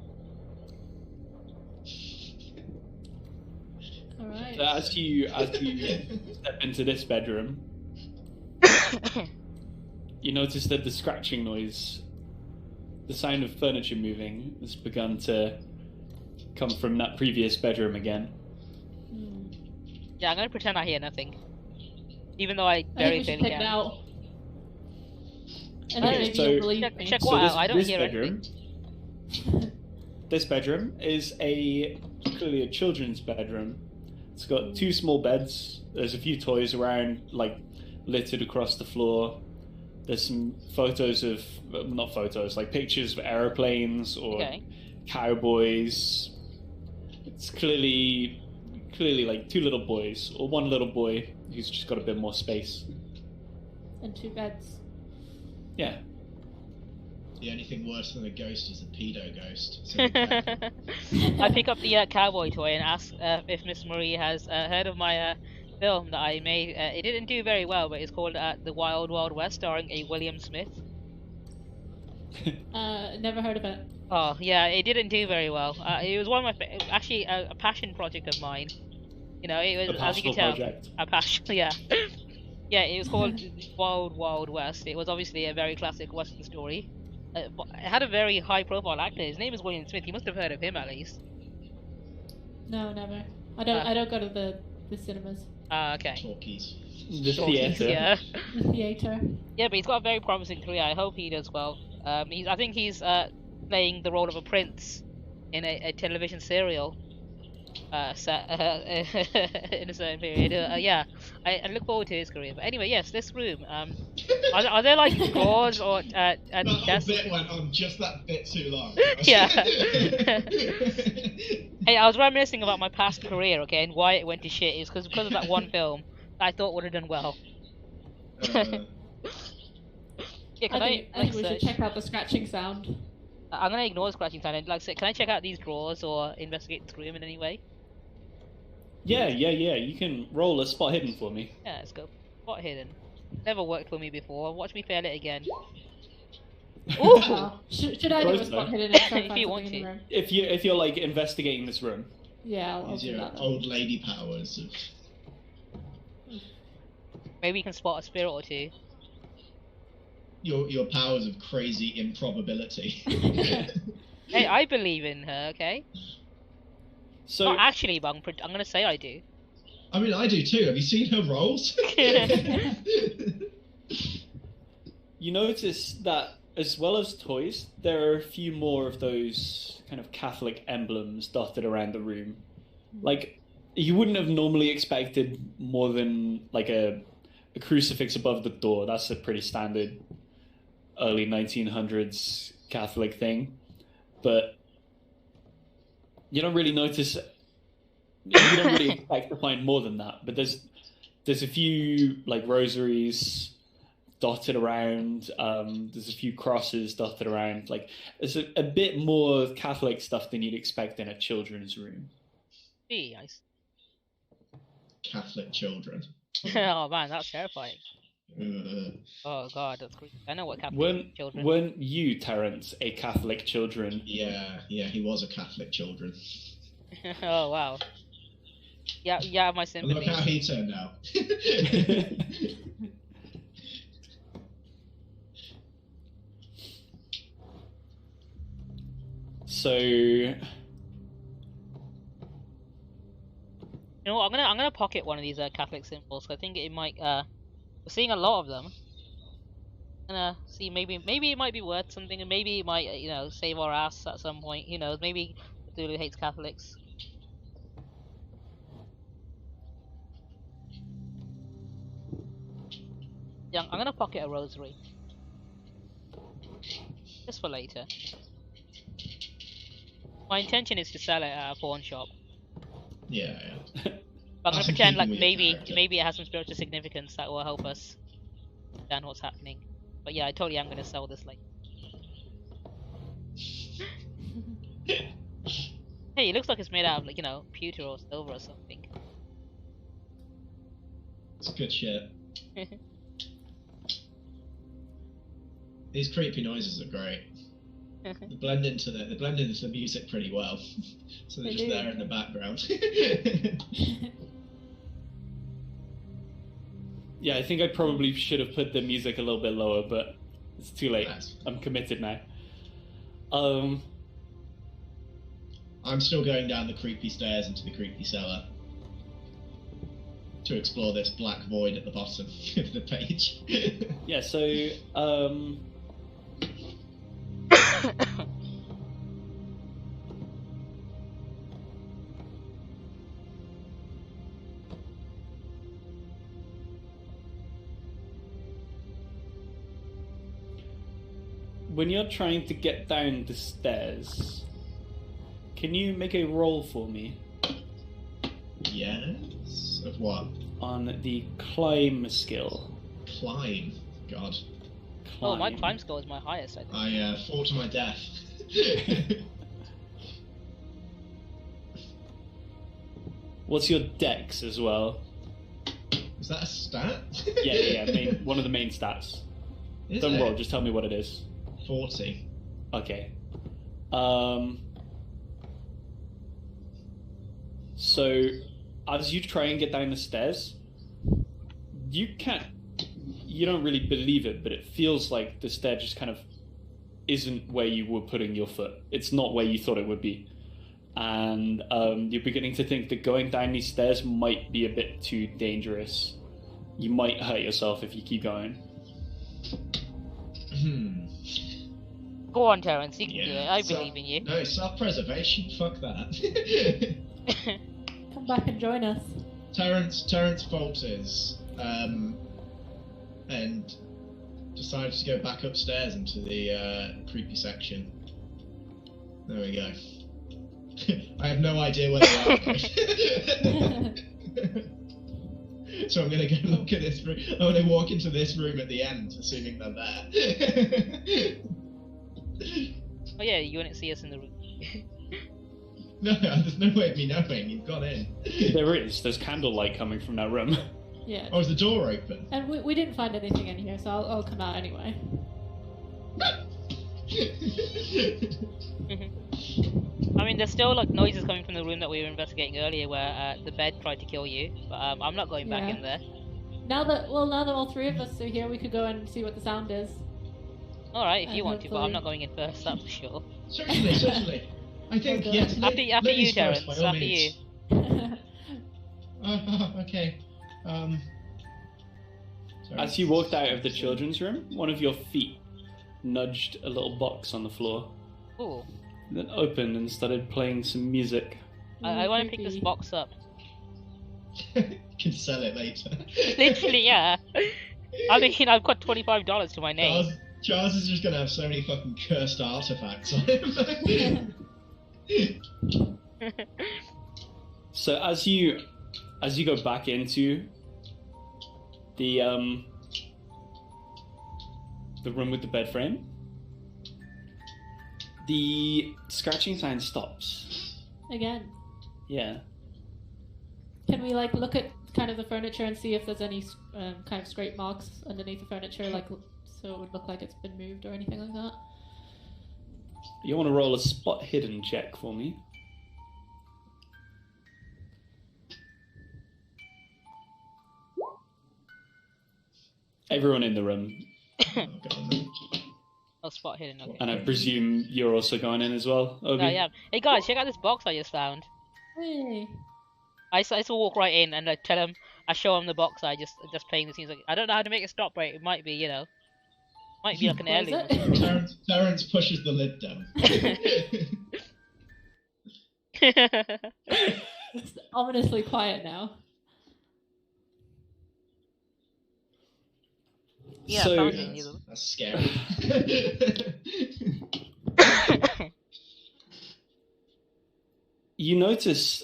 Alright. So as you step into this bedroom, you notice that the scratching noise, the sound of furniture moving, has begun to come from that previous bedroom again. Hmm. Yeah, I'm gonna pretend I hear nothing, even though I I think very we should clearly check it can. out. And Okay, then maybe so- you'll believe Check, me. check So what this, out? I don't this hear bedroom, anything. this bedroom is clearly a children's bedroom. It's got two small beds. There's a few toys around, like littered across the floor. There's some photos of, not photos, like pictures of aeroplanes or Okay. cowboys. It's clearly like two little boys, or one little boy who's just got a bit more space. And 2 beds. Yeah. The only thing worse than a ghost is a pedo ghost. So be careful. I pick up the cowboy toy and ask if Miss Marie has heard of my film that I made. It didn't do very well, but it's called The Wild Wild West, starring a William Smith. Never heard of it. Oh yeah, it didn't do very well. It was one of my actually a passion project of mine. You know, it was, A as you can pastoral tell, project. a passion. Yeah, yeah. It was called Wild Wild West. It was obviously a very classic Western story. But it had a very high-profile actor. His name is William Smith. You must have heard of him at least. No, never. I don't go to the cinemas. Okay. Talkies. The Talkies, theatre. yeah. The theater. Yeah, but he's got a very promising career. I hope he does well. I think he's playing the role of a prince in a television serial set in a certain period. Yeah, I look forward to his career. But anyway, yes, this room. Are there like drawers or That whole desks? bit went on just that bit too long. Yeah. Hey, I was reminiscing about my past career, okay, and why it went to shit. It's because of that one film that I thought would have done well. Yeah, can I I think we should check out the scratching sound. I'm gonna ignore the scratching sound and can I check out these drawers or investigate this room in any way? Yeah. You can roll a spot hidden for me. Yeah, let's go. Spot hidden. Never worked for me before. Watch me fail it again. Ooh! Should I do a Close spot though. hidden and try If and find you something want in the to. room? If you're like investigating this room. Yeah, I'll Use do your that. Then. old lady powers of. Maybe you can spot a spirit or two. Your powers of crazy improbability. Hey, I believe in her, okay? So Not actually, but I'm gonna say I do. I mean, I do too. Have you seen her rolls? you notice that as well as toys, there are a few more of those kind of Catholic emblems dotted around the room. Like, you wouldn't have normally expected more than like a crucifix above the door. That's a pretty standard early 1900s Catholic thing. But you don't really notice. You don't really expect to find more than that. But there's a few like rosaries dotted around. There's a few crosses dotted around. Like there's a bit more Catholic stuff than you'd expect in a children's room. Gee, nice. Catholic children. Oh man, that's terrifying. Uh, Oh god, that's creepy. I know what Catholic children. Weren't you, Terence, a Catholic children? yeah, he was a Catholic children. Oh wow. Yeah, my Look sympathies. how he turned out. So You know what, I'm gonna pocket one of these Catholic symbols. I think it might we're seeing a lot of them. I'm gonna see maybe it might be worth something, and maybe it might save our ass at some point. Who knows? Maybe Cthulhu hates Catholics. Yeah, I'm gonna pocket a rosary. Just for later. My intention is to sell it at a pawn shop. yeah. But I'm gonna That's in pretend like keeping with your character. maybe it has some spiritual significance that will help us understand what's happening. But yeah, I totally am gonna sell this later. Hey, it looks like it's made out of pewter or silver or something. It's good shit. These creepy noises are great. They blend into the music pretty well. So they're They just do. there in the background. yeah, I think I probably should have put the music a little bit lower, but it's too late. Nice. I'm committed now. I'm still going down the creepy stairs into the creepy cellar to explore this black void at the bottom of the page. Yeah, so when you're trying to get down the stairs, can you make a roll for me Yes? Of what? on the climb skill? Climb. God. Oh, my climb score is my highest, I think. I fall to my death. What's your dex as well? Is that a stat? Yeah, one of the main stats. Is Don't it? roll, just tell me what it is. 40. Okay. So, as you try and get down the stairs, you don't really believe it, but it feels like the stair just kind of isn't where you were putting your foot. It's not where you thought it would be. And you're beginning to think that going down these stairs might be a bit too dangerous. You might hurt yourself if you keep going. Go on, Terence, you can do it. I so- believe in you. No, self-preservation. Fuck that. Come back and join us. Terence falters, and decides to go back upstairs into the creepy section. There we go. I have no idea where they are. So I'm gonna go look at this room. I'm gonna walk into this room at the end, assuming they're there. Oh yeah, you wouldn't see us in the room. No, there's no way of me knowing. You've gone in. There is. There's candlelight coming from that room. Yeah. Oh, is the door open? And we didn't find anything in here, so I'll come out anyway. I mean, there's still like noises coming from the room that we were investigating earlier, where the bed tried to kill you. But I'm not going back Yeah. in there. Now that all three of us are here, we could go and see what the sound is. All right, if you And want to, but I'm hopefully- not going in first. That's for sure. Certainly, certainly. I think, Okay. yes, After you, ladies Terrence. first, by all After you. means. Okay. Sorry. As you walked out of the children's room, one of your feet nudged a little box on the floor, Ooh, then opened and started playing some music. I want to pick Creepy. this box up. Can sell it later. Literally, yeah. I mean, I've got $25 to my name. Charles is just gonna have so many fucking cursed artifacts on him. So as you go back into the room with the bed frame, the scratching sound stops. Again. Yeah. Can we like look at kind of the furniture and see if there's any kind of scrape marks underneath the furniture, like so it would look like it's been moved or anything like that? You want to roll a spot hidden check for me? Everyone in the room, Oh, God. Oh, spot hidden. Okay. and I presume you're also going in as well, Obi? No, yeah. Hey guys, check out this box I just found. Hey. I just walk right in and I tell him, I show him the box. I just playing the scenes. Like, I don't know how to make it stop, but it might be, might be like an What is heirloom. it? Terrence pushes the lid down. It's ominously quiet now. Yeah, So- found Yeah, it. that's scary. You notice,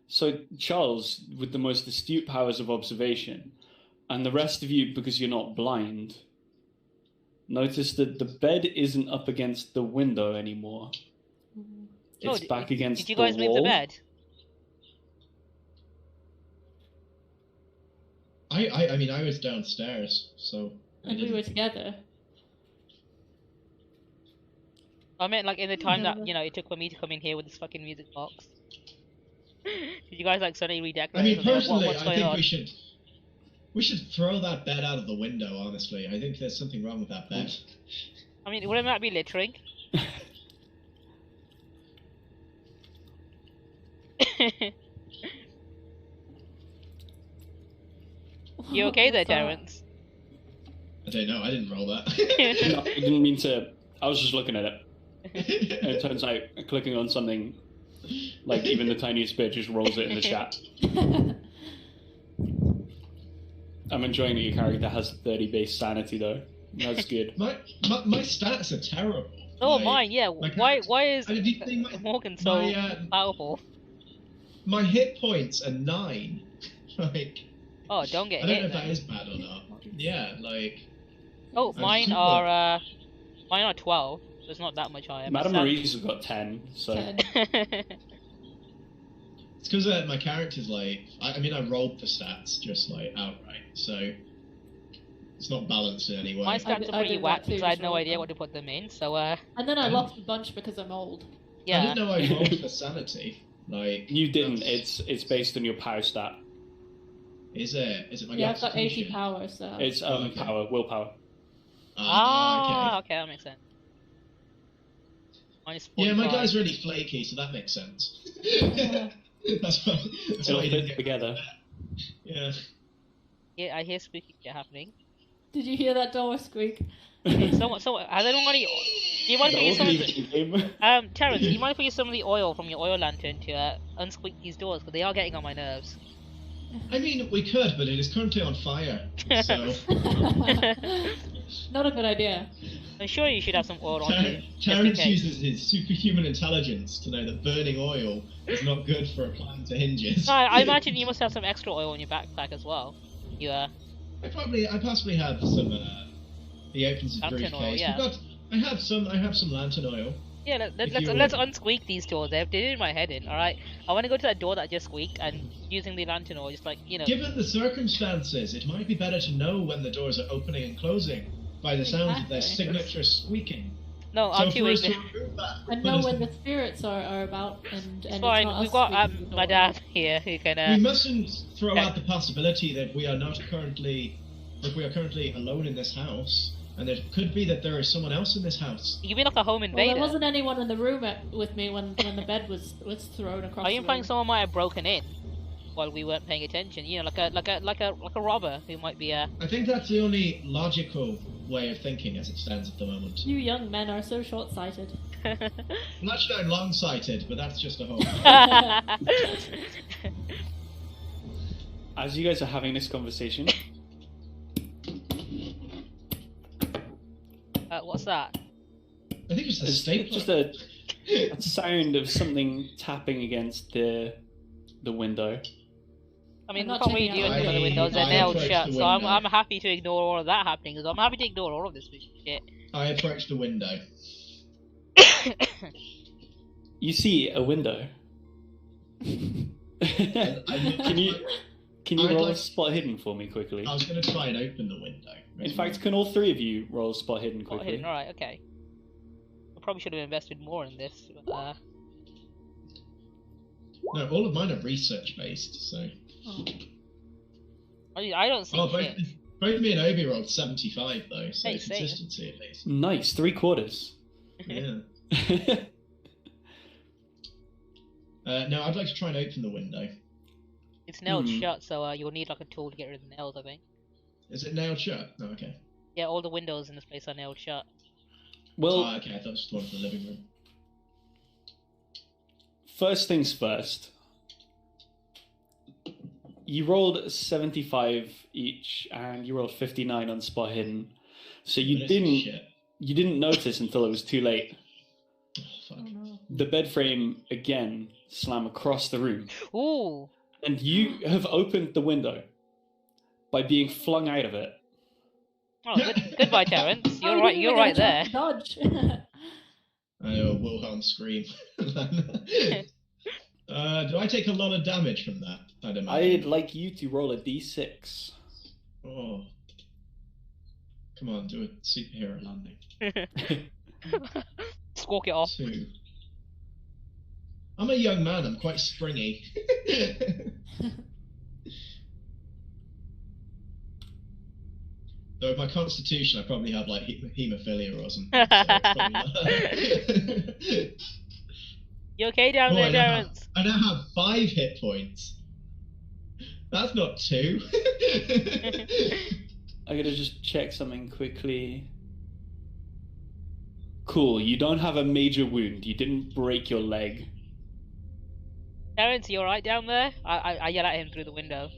so Charles, with the most astute powers of observation, and the rest of you, because you're not blind, notice that the bed isn't up against the window anymore. It's Oh, back against Did you the guys move the wall. bed? I mean, I was downstairs, so. I And we didn't- were together. I meant like in the time that Yeah. it took for me to come in here with this fucking music box. Did you guys like suddenly redecorate? I mean, something? personally, What's I going think on? we should throw that bed out of the window. Honestly, I think there's something wrong with that bed. I mean, wouldn't that be littering? You okay there, What's that? Terrence? I don't know. I didn't roll No, that. I didn't mean to. I was just looking at it. And it turns out clicking on something, like even the tiniest bit, just rolls it in the chat. I'm enjoying that your character has 30 base sanity though. That's good. my stats are terrible. Oh, Like, mine, yeah. my Why character- is I didn't think Morgan so my, powerful? my hit points are 9. Like, Oh, don't I get don't know hit. if that then. is bad or not. Yeah, like. Oh, I'm mine super- are 12. So it's not that much higher. Madame Marie's got 10, so 10. It's because my character's like, I mean, I rolled the stats just like outright, so it's not balanced in any way. My stats I are pretty did that whacked too, because I had just no rolled idea them. what to put them in. So And then I Oh. lost a bunch because I'm old. I yeah. didn't know I rolled for sanity. Like you didn't. that's- It's based on your power stat. Is it my Yeah, I've got 80 constitution? power, so. It's Okay. power, willpower. Ah, Okay. okay, that makes sense. Minus Yeah, my 45. guy's really flaky, so that makes sense. that's why It'll he fit didn't get together. Yeah. Yeah, I hear spooky shit happening. Did you hear that door squeak? Someone, has anyone got any? Do you mind if That we use some wasn't of the, even in game. Terrence, do you mind if we use some of the oil from your oil lantern to unsqueak these doors? Because they are getting on my nerves. I mean, we could, but it is currently on fire. So Not a good idea. I'm sure you should have some oil on you, just in Terrence case. uses his superhuman intelligence to know that burning oil is not good for applying to hinges. No, I imagine you must have some extra oil in your backpack as well. You I possibly have some. He opens his Lantern oil, briefcase. yeah. I have some lantern oil. Yeah, If let's you- unsqueak these doors. They're doing my head in. All right, I want to go to that door that just squeaked and using the lantern oil, just like Given the circumstances, it might be better to know when the doors are opening and closing by the sound of their Exactly. signature squeaking. No, So I'm too for us to ignorant. remove that, And put know us- when the spirits are about, and It's it's fine. not We've us got speaking the my door. dad here who we can. mustn't throw Yeah. out the possibility that we are currently alone in this house, and it could be that there is someone else in this house. You mean like a home Well, invader? there wasn't anyone in the room with me when the bed was thrown across. Are the you implying room. someone might have broken in while we weren't paying attention? Like a robber who might be I think that's the only logical way of thinking as it stands at the moment. You young men are so short-sighted. Well, actually, I'm long-sighted, but that's just a hope. As you guys are having this conversation, What's that? I think it's the it's stapler. just a sound of something tapping against the window. I mean, I'm we not can't really checking do out anything with the I- windows. They're I nailed approached shut, the so I'm window. happy to ignore all of that happening. I'm happy to ignore all of this shit. I approached the window. You see a window. Can you I'd roll a like- spot hidden for me quickly? I was going to try and open the window. In fact, can all three of you roll a spot hidden Oh, quickly? hidden. Alright, okay. I probably should have invested more in this. But, no, all of mine are research-based, so... Oh. I don't see Oh, shit. both me and Obi rolled 75, though, so Hey, same. consistency at least. Nice, 3/4. Yeah. No, I'd like to try and open the window. It's nailed Hmm. shut, so you'll need like a tool to get rid of the nails, I think. Is it nailed shut? Oh, okay. Yeah, all the windows in this place are nailed shut. Well, Oh, okay, I thought it was the one from the living room. first things first. You rolled 75 each, and you rolled 59 on spot hidden. So But you it's didn't shit. notice until it was too late. Oh, fuck. Oh no. The bed frame again slam across the room, Ooh! and you have opened the window by being flung out of it. Oh, goodbye, Terrence. Oh, You're you right. didn't You're even right get a there. chance to Dodge. I know, Wilhelm scream. Do I take a lot of damage from that? I'd I'd imagine. like you to roll a d6. Oh. Come on, do a superhero landing. Squawk it off. 2. I'm a young man, I'm quite springy. Though with my constitution, I probably have like haemophilia or something. So it's probably not- You okay down Oh, there, I now have- Terrence? I now have 5 hit points. That's not 2. I gotta just check something quickly. Cool, you don't have a major wound. You didn't break your leg. Terrence, you alright down there? I yell at him through the window.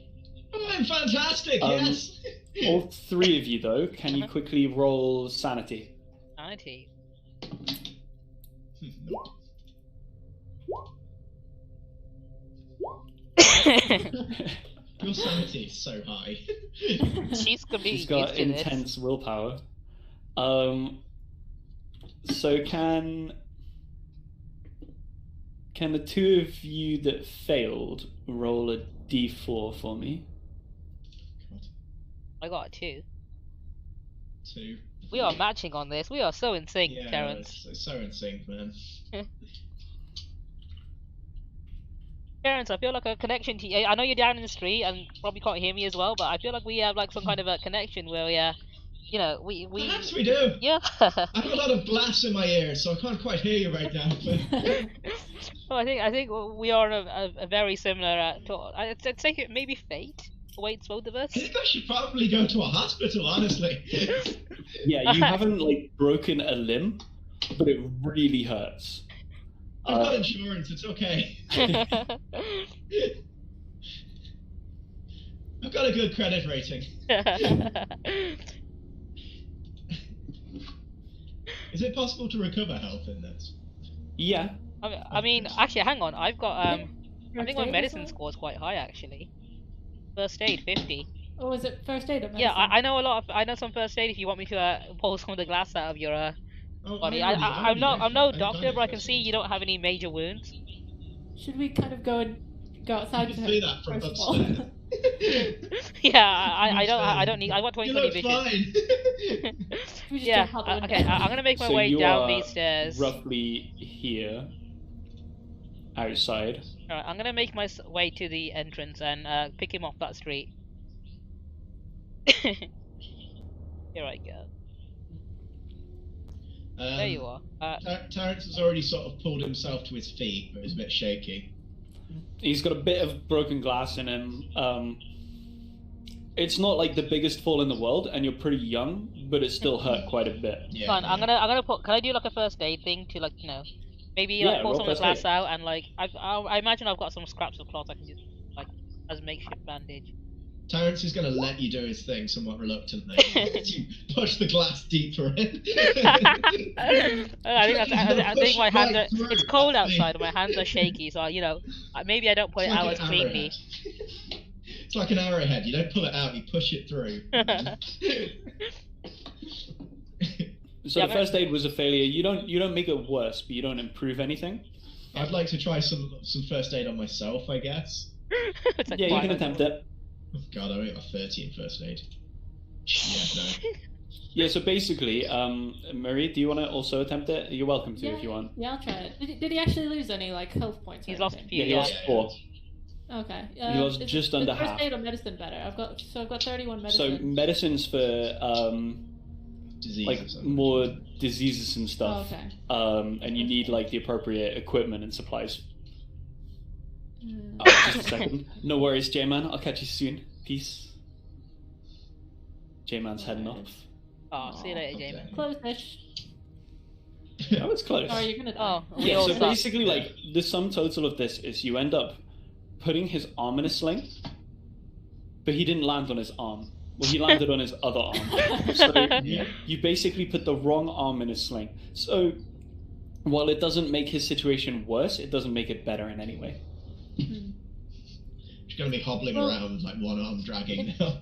Oh, I'm fantastic, Um, yes! All three of you, though, can you quickly roll sanity? 90. Nope. Your sanity is so high. She's completely He's got used to this. intense willpower. So can the two of you that failed roll a d4 for me? God, I got a 2. 2. We are matching on this. We are so in sync, Yeah, Terrence. it's so in sync, man. Terrence, I feel like a connection to you. I know you're down in the street and probably can't hear me as well, but I feel like we have like some kind of a connection where we Perhaps we do. yeah. I have a lot of glass in my ears, so I can't quite hear you right now. But Well, I think we are a very similar. I'd say maybe fate awaits both of us. I think I should probably go to a hospital, honestly. Yeah, you haven't like broken a limb, but it really hurts. I've got insurance, it's okay. I've got a good credit rating. Is it possible to recover health in this? Yeah. I mean, actually, hang on. I've got I think my First aid medicine as well? score is quite high actually. First aid 50. Oh, is it first aid or medicine? Yeah, I know a lot of. I know some first aid. If you want me to pull some of the glass out of your Oh, body, I I'm already I'm know no doctor, first but I can aid. see you don't have any major wounds. Should we kind of go outside You to can see that from first of all? upstairs. Yeah, I don't need. I got You 20/20 look vision. fine. We just Yeah. jump out the Okay. window. I'm gonna make my So way you down are these stairs. roughly here, outside. Alright, I'm gonna make my way to the entrance and pick him off that street. Here I go. There you are. Terrence has already sort of pulled himself to his feet, but is a bit shaky. He's got a bit of broken glass in him. It's not like the biggest fall in the world, and you're pretty young, but it still hurt quite a bit. Yeah. Fine, yeah. I'm gonna put. Can I do like a first aid thing to like maybe Yeah, like pull roll some of the first glass aid. out and like I imagine I've got some scraps of cloth I can use like as makeshift bandage. Terrence is going to let you do his thing somewhat reluctantly. You push the glass deeper in. I think my hands are. Through It's cold that outside, thing. and my hands are shaky. So maybe I don't put It's it like out an as cleanly. arrowhead. It's like an arrowhead. You don't pull it out, you push it through. So Yeah, the first aid was a failure. You don't make it worse, but you don't improve anything. I'd like to try some first aid on myself, I guess. It's like Yeah, you fine, can I'll attempt do it. Oh god, I only got 30 in first aid. Yeah, no. Yeah, so basically, Marie, do you want to also attempt it? You're welcome to if you want. Yeah, I'll try it. Did he actually lose any like health points? Or He's lost a anything? few. Yeah, he Yeah. lost 4. Okay. He lost is just under first half. aid or medicine better? I've got 31 So medicine. medicine's for Disease like or something. more diseases and Oh, stuff, okay. and you need like the appropriate equipment and supplies. Hmm. Just a second. No worries, J-Man. I'll catch you soon. Peace. J-Man's heading off. Oh, see you later, Jamie. Close-ish. Oh, it's close. Oh, you're gonna die. Oh, we Yeah, all so suck. basically, like, the sum total of this is you end up putting his arm in a sling, but he didn't land on his arm. Well, he landed on his other arm. So Yeah. you basically put the wrong arm in his sling. So while it doesn't make his situation worse, it doesn't make it better in any way. Hmm. She's going to be hobbling Well- around with like one arm dragging now.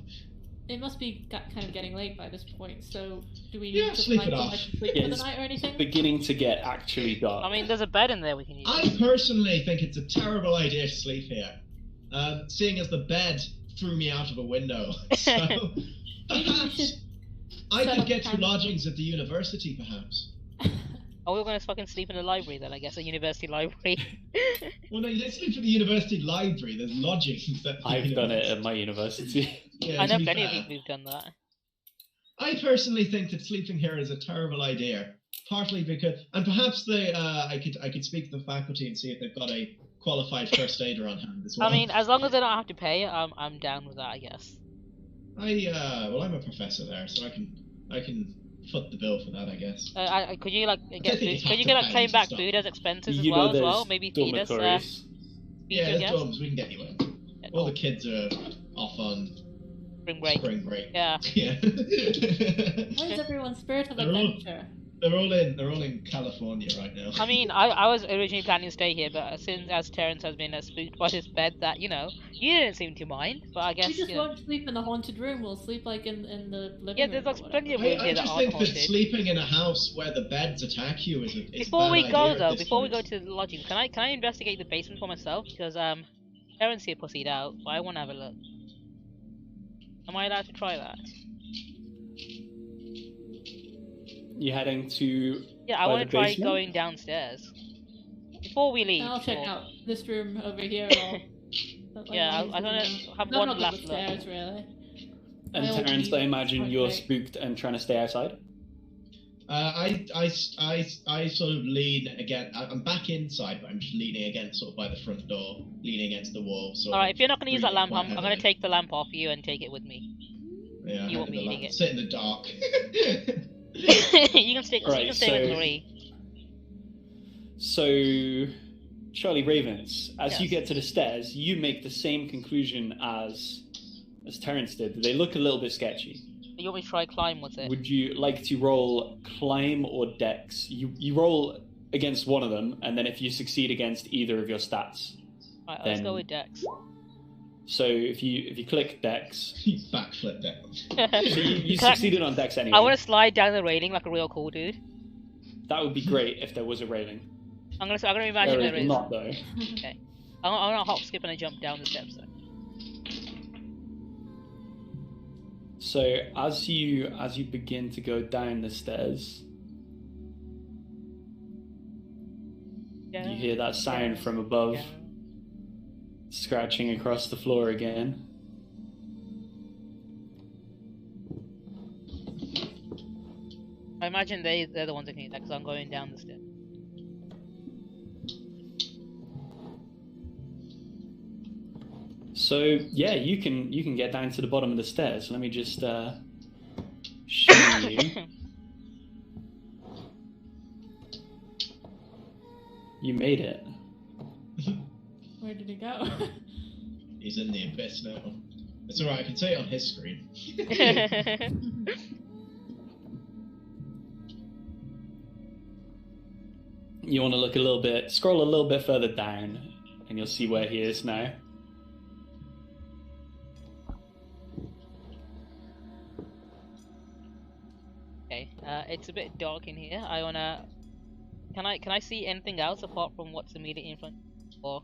It must be kind of getting late by this point, so do we Yeah, need to sleep find it somewhere off. to sleep Yeah, for the it's night or anything? Beginning to get actually dark. I mean, there's a bed in there we can use. I personally think it's a terrible idea to sleep here. Seeing as the bed threw me out of a window. So perhaps I set could up get you time. lodgings at the university, perhaps. Oh, we're gonna fucking sleep in the library then, I guess, a university library. Well, no, you don't sleep at the university library. There's lodgings at the I've done it university. at my university. Yeah, I to know be plenty of fair. people who've done that. I personally think that sleeping here is a terrible idea. Partly because, and perhaps I could speak to the faculty and see if they've got a qualified first aider on hand as well. I mean, as long as they don't have to pay, I'm down with that, I guess. well, I'm a professor there, so I can foot the bill for that, I guess. Could you like don't get think food? you Could you have to get like pay claim to back stop. food as expenses You know as well? there's Maybe feed us. dormitories. Feed Yeah, your there's guests? dorms. We can get you in. Yeah, All cool. the kids are off on Spring break. spring break. Yeah. Yeah. Where's everyone's spirit of They're all- adventure? They're all in California right now. I mean, I was originally planning to stay here, but since as Terrence has been spooked by this bed, that you didn't seem to mind. But I guess We just you know. won't sleep in the haunted room. We'll sleep like in the living Yeah, room. there's or like plenty of whatever. rooms I here that just aren't think that haunted. sleeping in a house where the beds attack you is a Before we bad go idea at though, this before we go point. to the lodging, can I investigate the basement for myself? Because Terrence here pussied out, but I want to have a look. Am I allowed to try that? You heading to? Yeah, I By want the to try basement? going downstairs before we leave. I'll check or- out this room over here. Yeah, I wanna have I'm one not last good look. with stairs, really. And I only Terrence, I imagine quite you're great. spooked and trying to stay outside. I sort of lean against. I'm back inside, but I'm just leaning against sort of by the front door, leaning against the wall. So Alright, if you're not going to use that breathing lamp, quite I'm going to heavily. take the lamp off you and take it with me. Yeah, you won't be the needing lamp. it. Sit in the dark. you can stay Alright, with so- Marie. So, Charlie Ravens, as you Yes. get to the stairs, you make the same conclusion as Terrence did. They look a little bit sketchy. You want me to try climb with it? Would you like to roll climb or dex. You roll against one of them, and then if you succeed against either of your stats, Right, let's go with Dex. So if you click dex, You backflip down. so you succeeded on dex anyway. I want to slide down the railing like a real cool dude. That would be great if there was a railing. I'm gonna imagine There there is is. not though. Okay. I'm gonna hop, skip, and a jump down the steps then. So as you begin to go down the stairs, you hear that sound from above, scratching across the floor again. I imagine they're the ones that can eat that because I'm going down the stairs. So yeah, you can get down to the bottom of the stairs. Let me just show you. You made it. Where did he go? He's in the abyss now. It's alright, I can see it on his screen. You want to look scroll a little bit further down, and you'll see where he is now. Okay, it's a bit dark in here. Can I see anything else apart from what's immediately in front? Or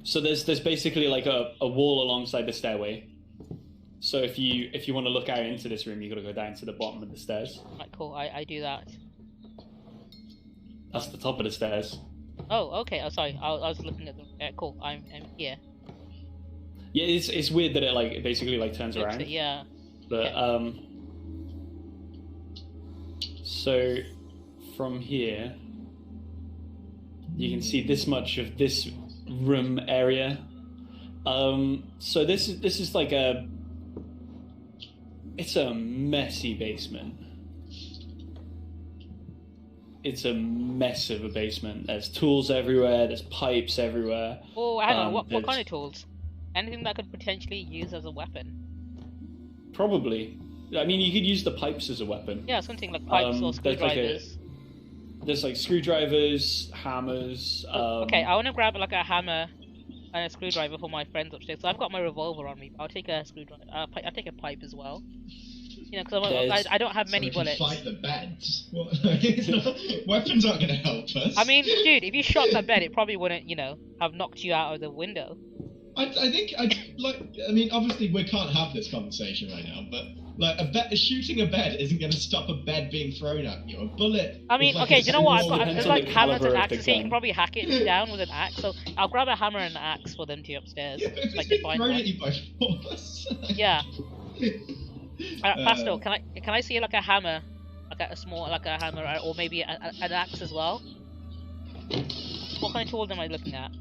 So there's basically like a wall alongside the stairway. So if you want to look out into this room, you got to go down to the bottom of the stairs. right, cool. I do that. That's the top of the stairs. Oh, okay. Oh, sorry. I was looking at the. Cool. I'm here. Yeah, it's weird that it basically turns Looks around. it, yeah. But so from here, you can see this much of this room area. So this is like it's a messy basement. It's a mess of a basement. There's tools everywhere. There's pipes everywhere. Oh, hang on. What kind of tools? Anything that could potentially use as a weapon? Probably. I mean, you could use the pipes as a weapon. Yeah, something like pipes or screwdrivers. There's like screwdrivers, hammers. Okay, I want to grab like a hammer and a screwdriver for my friends upstairs. So I've got my revolver on me. I'll take a screwdriver. I'll take a pipe as well. You know, because I don't have many so we bullets. can fight the beds. What? It's not, weapons aren't going to help us. I mean, dude, if you shot that bed, it probably wouldn't, have knocked you out of the window. I think I mean, obviously we can't have this conversation right now, but shooting a bed isn't going to stop a bed being thrown at you. A bullet. I mean, is like okay, a do you know what? small- There's like hammers and axes here. You can probably hack it down with an axe. So I'll grab a hammer and an axe for them to upstairs. Yeah, but if Like it's to find thrown one. at you by force. Yeah. Pasto, can I see like a hammer, like a hammer, or maybe an axe as well? What kind of tools am I looking at?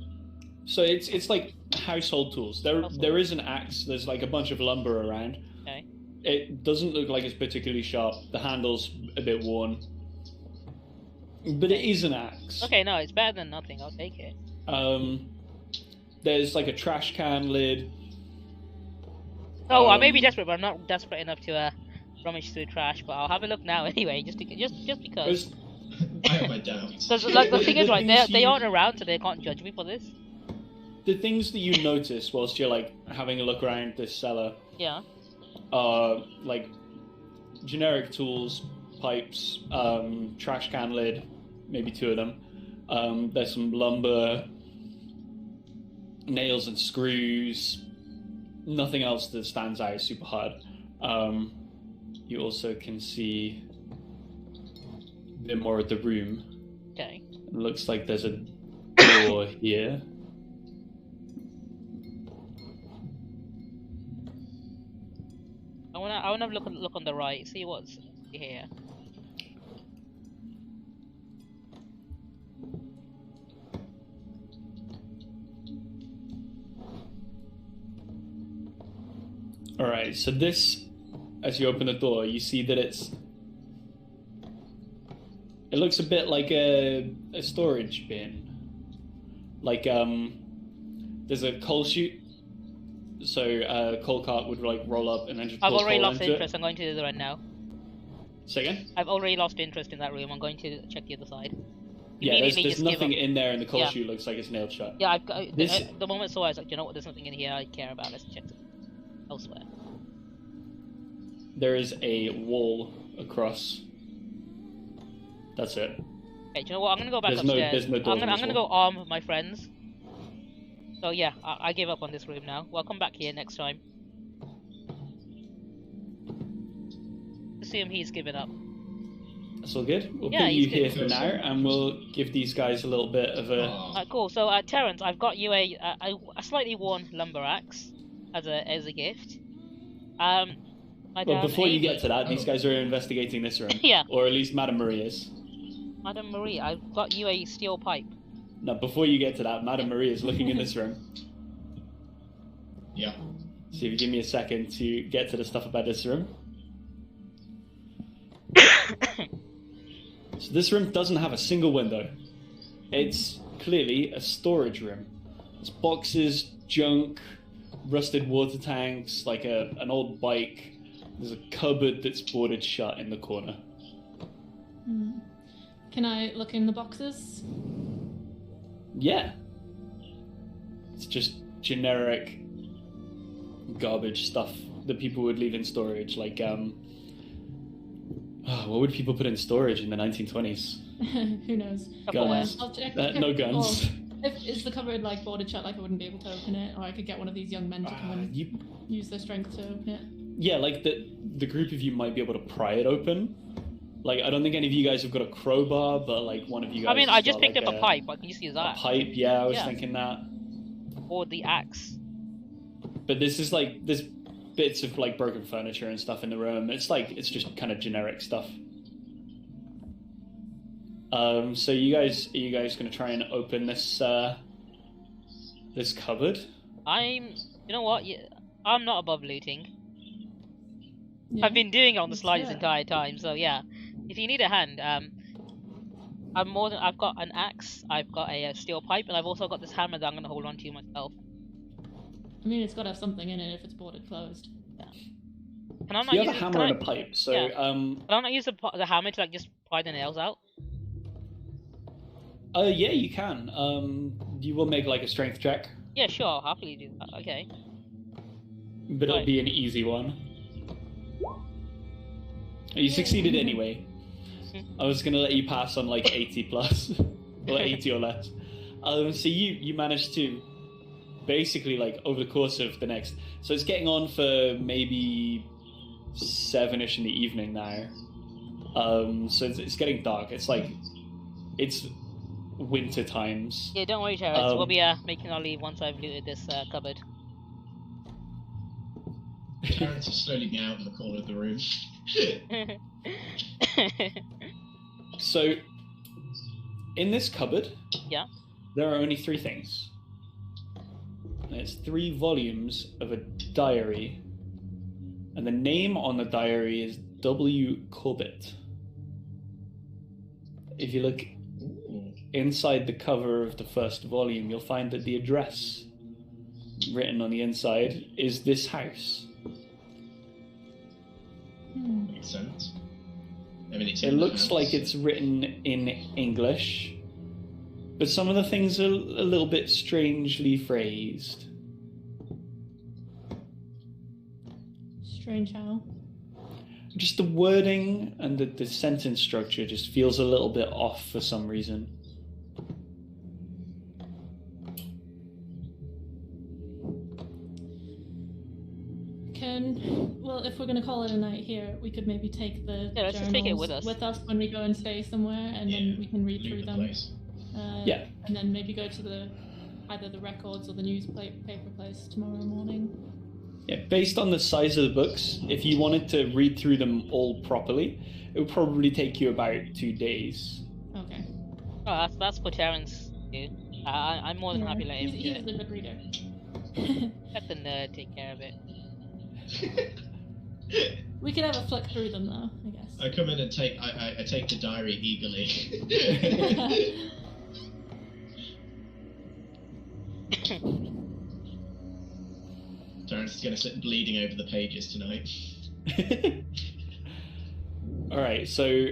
So it's like household tools. There is an axe. There's like a bunch of lumber around. Okay. It doesn't look like it's particularly sharp. The handle's a bit worn, but it is an axe. Okay, no, it's better than nothing. I'll take it. There's like a trash can lid. Oh, I may be desperate, but I'm not desperate enough to rummage through trash. But I'll have a look now anyway, just because. I have my doubts. Because like the thing is, right, they aren't around, so they can't judge me for this. The things that you notice whilst you're like having a look around this cellar Yeah. are like generic tools, pipes, trash can lid, maybe two of them. There's some lumber, nails and screws. Nothing else that stands out super hard. You also can see a bit more of the room. Okay. It looks like there's a door here. I wanna look on the right, see what's here. Alright, so this, as you open the door, you see that it looks a bit like a storage bin. Like, there's a coal chute, so a coal cart would like roll up and then just I've pour already coal lost into interest, I'm going to the other end now. Say again? I've already lost interest in that room. I'm going to check the other side. Yeah, Immediately there's just give nothing up. in there, and the cold Yeah. chute looks like it's nailed shut. Yeah, I've got This- the moment I saw it, I was like, you know what? There's nothing in here I care about. Let's check elsewhere. There is a wall across. That's it. Okay, do you know what? I'm gonna go back There's no- upstairs. there's no doors I'm on this gonna wall. go arm my friends. So yeah, I give up on this room now. Well, I'll come back here next time. Assume he's given up. That's all good. We'll Yeah, put he's you here good. for now, and we'll give these guys a little bit of a. Aw. Cool. So, Terrence, I've got you a slightly worn lumber axe as a gift. Well, Madame before you Amy- get to that, these Oh. guys are investigating this room. Yeah. Or at least Madame Marie is. Madame Marie, I've got you a steel pipe. No, before you get to that, Madame Marie is looking in this room. Yeah. So if you give me a second to get to the stuff about this room. So this room doesn't have a single window. It's clearly a storage room. There's boxes, junk, rusted water tanks, like an old bike. There's a cupboard that's boarded shut in the corner. Can I look in the boxes? Yeah. It's just generic garbage stuff that people would leave in storage, like what would people put in storage in the 1920s? Who knows? Guns. I'll check. No guns. Is the cupboard like boarded shut, like I wouldn't be able to open it, or I could get one of these young men to come and use their strength to open it? Yeah, like the group of you might be able to pry it open. Like, I don't think any of you guys have got a crowbar, but like one of you guys. I mean, I has just got, picked like, up a pipe. I can just use A that. pipe, yeah, I was Yeah. thinking that. Or the axe. But this is like there's bits of like broken furniture and stuff in the room. It's just kind of generic stuff. So are you guys gonna try and open this this cupboard? You know what? Yeah, I'm not above looting. Yeah. I've been doing it on the Let's slide do this it. entire time, so yeah. If you need a hand, I've got an axe, I've got a steel pipe, and I've also got this hammer that I'm gonna hold on to myself. I mean, it's got to have something in it if it's boarded closed. Can I not You use have a hammer and a pipe, so Yeah. Can I not use the hammer to like just pry the nails out? yeah, you can. You will make like a strength check, Yeah, sure, I'll happily do that. Okay. but it'll Right. be an easy one. You succeeded anyway. I was gonna let you pass on like 80 plus, or 80 or less. So you managed to basically like over the course of the next. So it's getting on for maybe 7ish in the evening now. So it's getting dark. It's winter times. Yeah, don't worry, Terrence. We'll be making our leave once I've looted this cupboard. Terrence is slowly getting out of the corner of the room. So in this cupboard, Yeah. there are only 3 things. And it's 3 volumes of a diary, and the name on the diary is W. Corbett. If you look Ooh. inside the cover of the first volume, you'll find that the address written on the inside is this house. Makes sense. I mean, it's It in the looks house. like it's written in English, but some of the things are a little bit strangely phrased. Strange how. Just the wording and the sentence structure just feels a little bit off for some reason. Well, if we're gonna call it a night here, we could maybe take the Yeah, let's just take it journals with us. when we go and stay somewhere, and then we can read Leave through the them. place. Yeah. And then maybe go to either the records or the newspaper place tomorrow morning. Yeah, based on the size of the books, if you wanted to read through them all properly, it would probably take you about 2 days. Okay. Oh, that's for Terrence, dude. I'm more than happy to let him do He's it. a good reader. Let the nerd take care of it. We could have a flick through them though, I guess. I come in and I take the diary eagerly. Terrence is going to sit bleeding over the pages tonight. Alright, so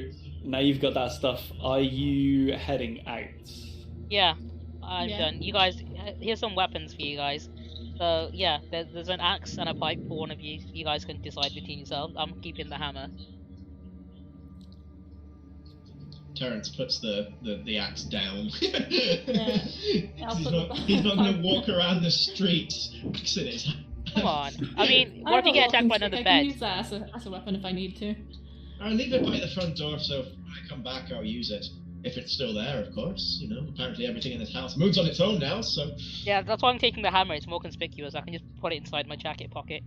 now you've got that stuff. Are you heading out? Yeah, I'm Yeah. done. You guys, here's some weapons for you guys. So yeah, there's an axe and a pipe for one of you. You guys can decide between yourselves. I'm keeping the hammer. Terrence puts the axe down. I'll he's put not, the- he's not going to walk around the streets axe in his hand. Come on. I mean, I what if you have get a attacked by walking another stick. I can bed? use that as a weapon if I need to. I'll leave it by the front door, so when I come back, I'll use it. If it's still there, of course. You know, apparently everything in this house moves on its own now, so... Yeah, that's why I'm taking the hammer. It's more conspicuous. I can just put it inside my jacket pocket.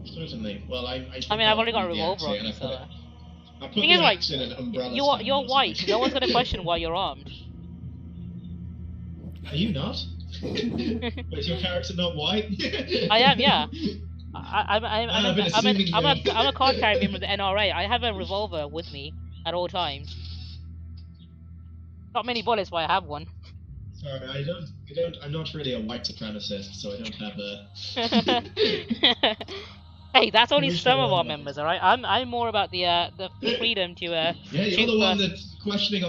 Certainly. Well, I mean, I've only got a the revolver axe on in, me, I so... put Thing the is, like, axe in an umbrella you're stand or white. something. No one's gonna question why you're armed. Are you not? But is your character not white? I am, yeah. I'm a card carrying member of the NRA. I have a revolver with me at all times. Not many bullets, but I have one. Sorry, I'm not really a white supremacist, so I don't have a... Hey, that's only Racial some of our one. members, alright? I'm more about the freedom to Yeah, you're shoot the one first. that's questioning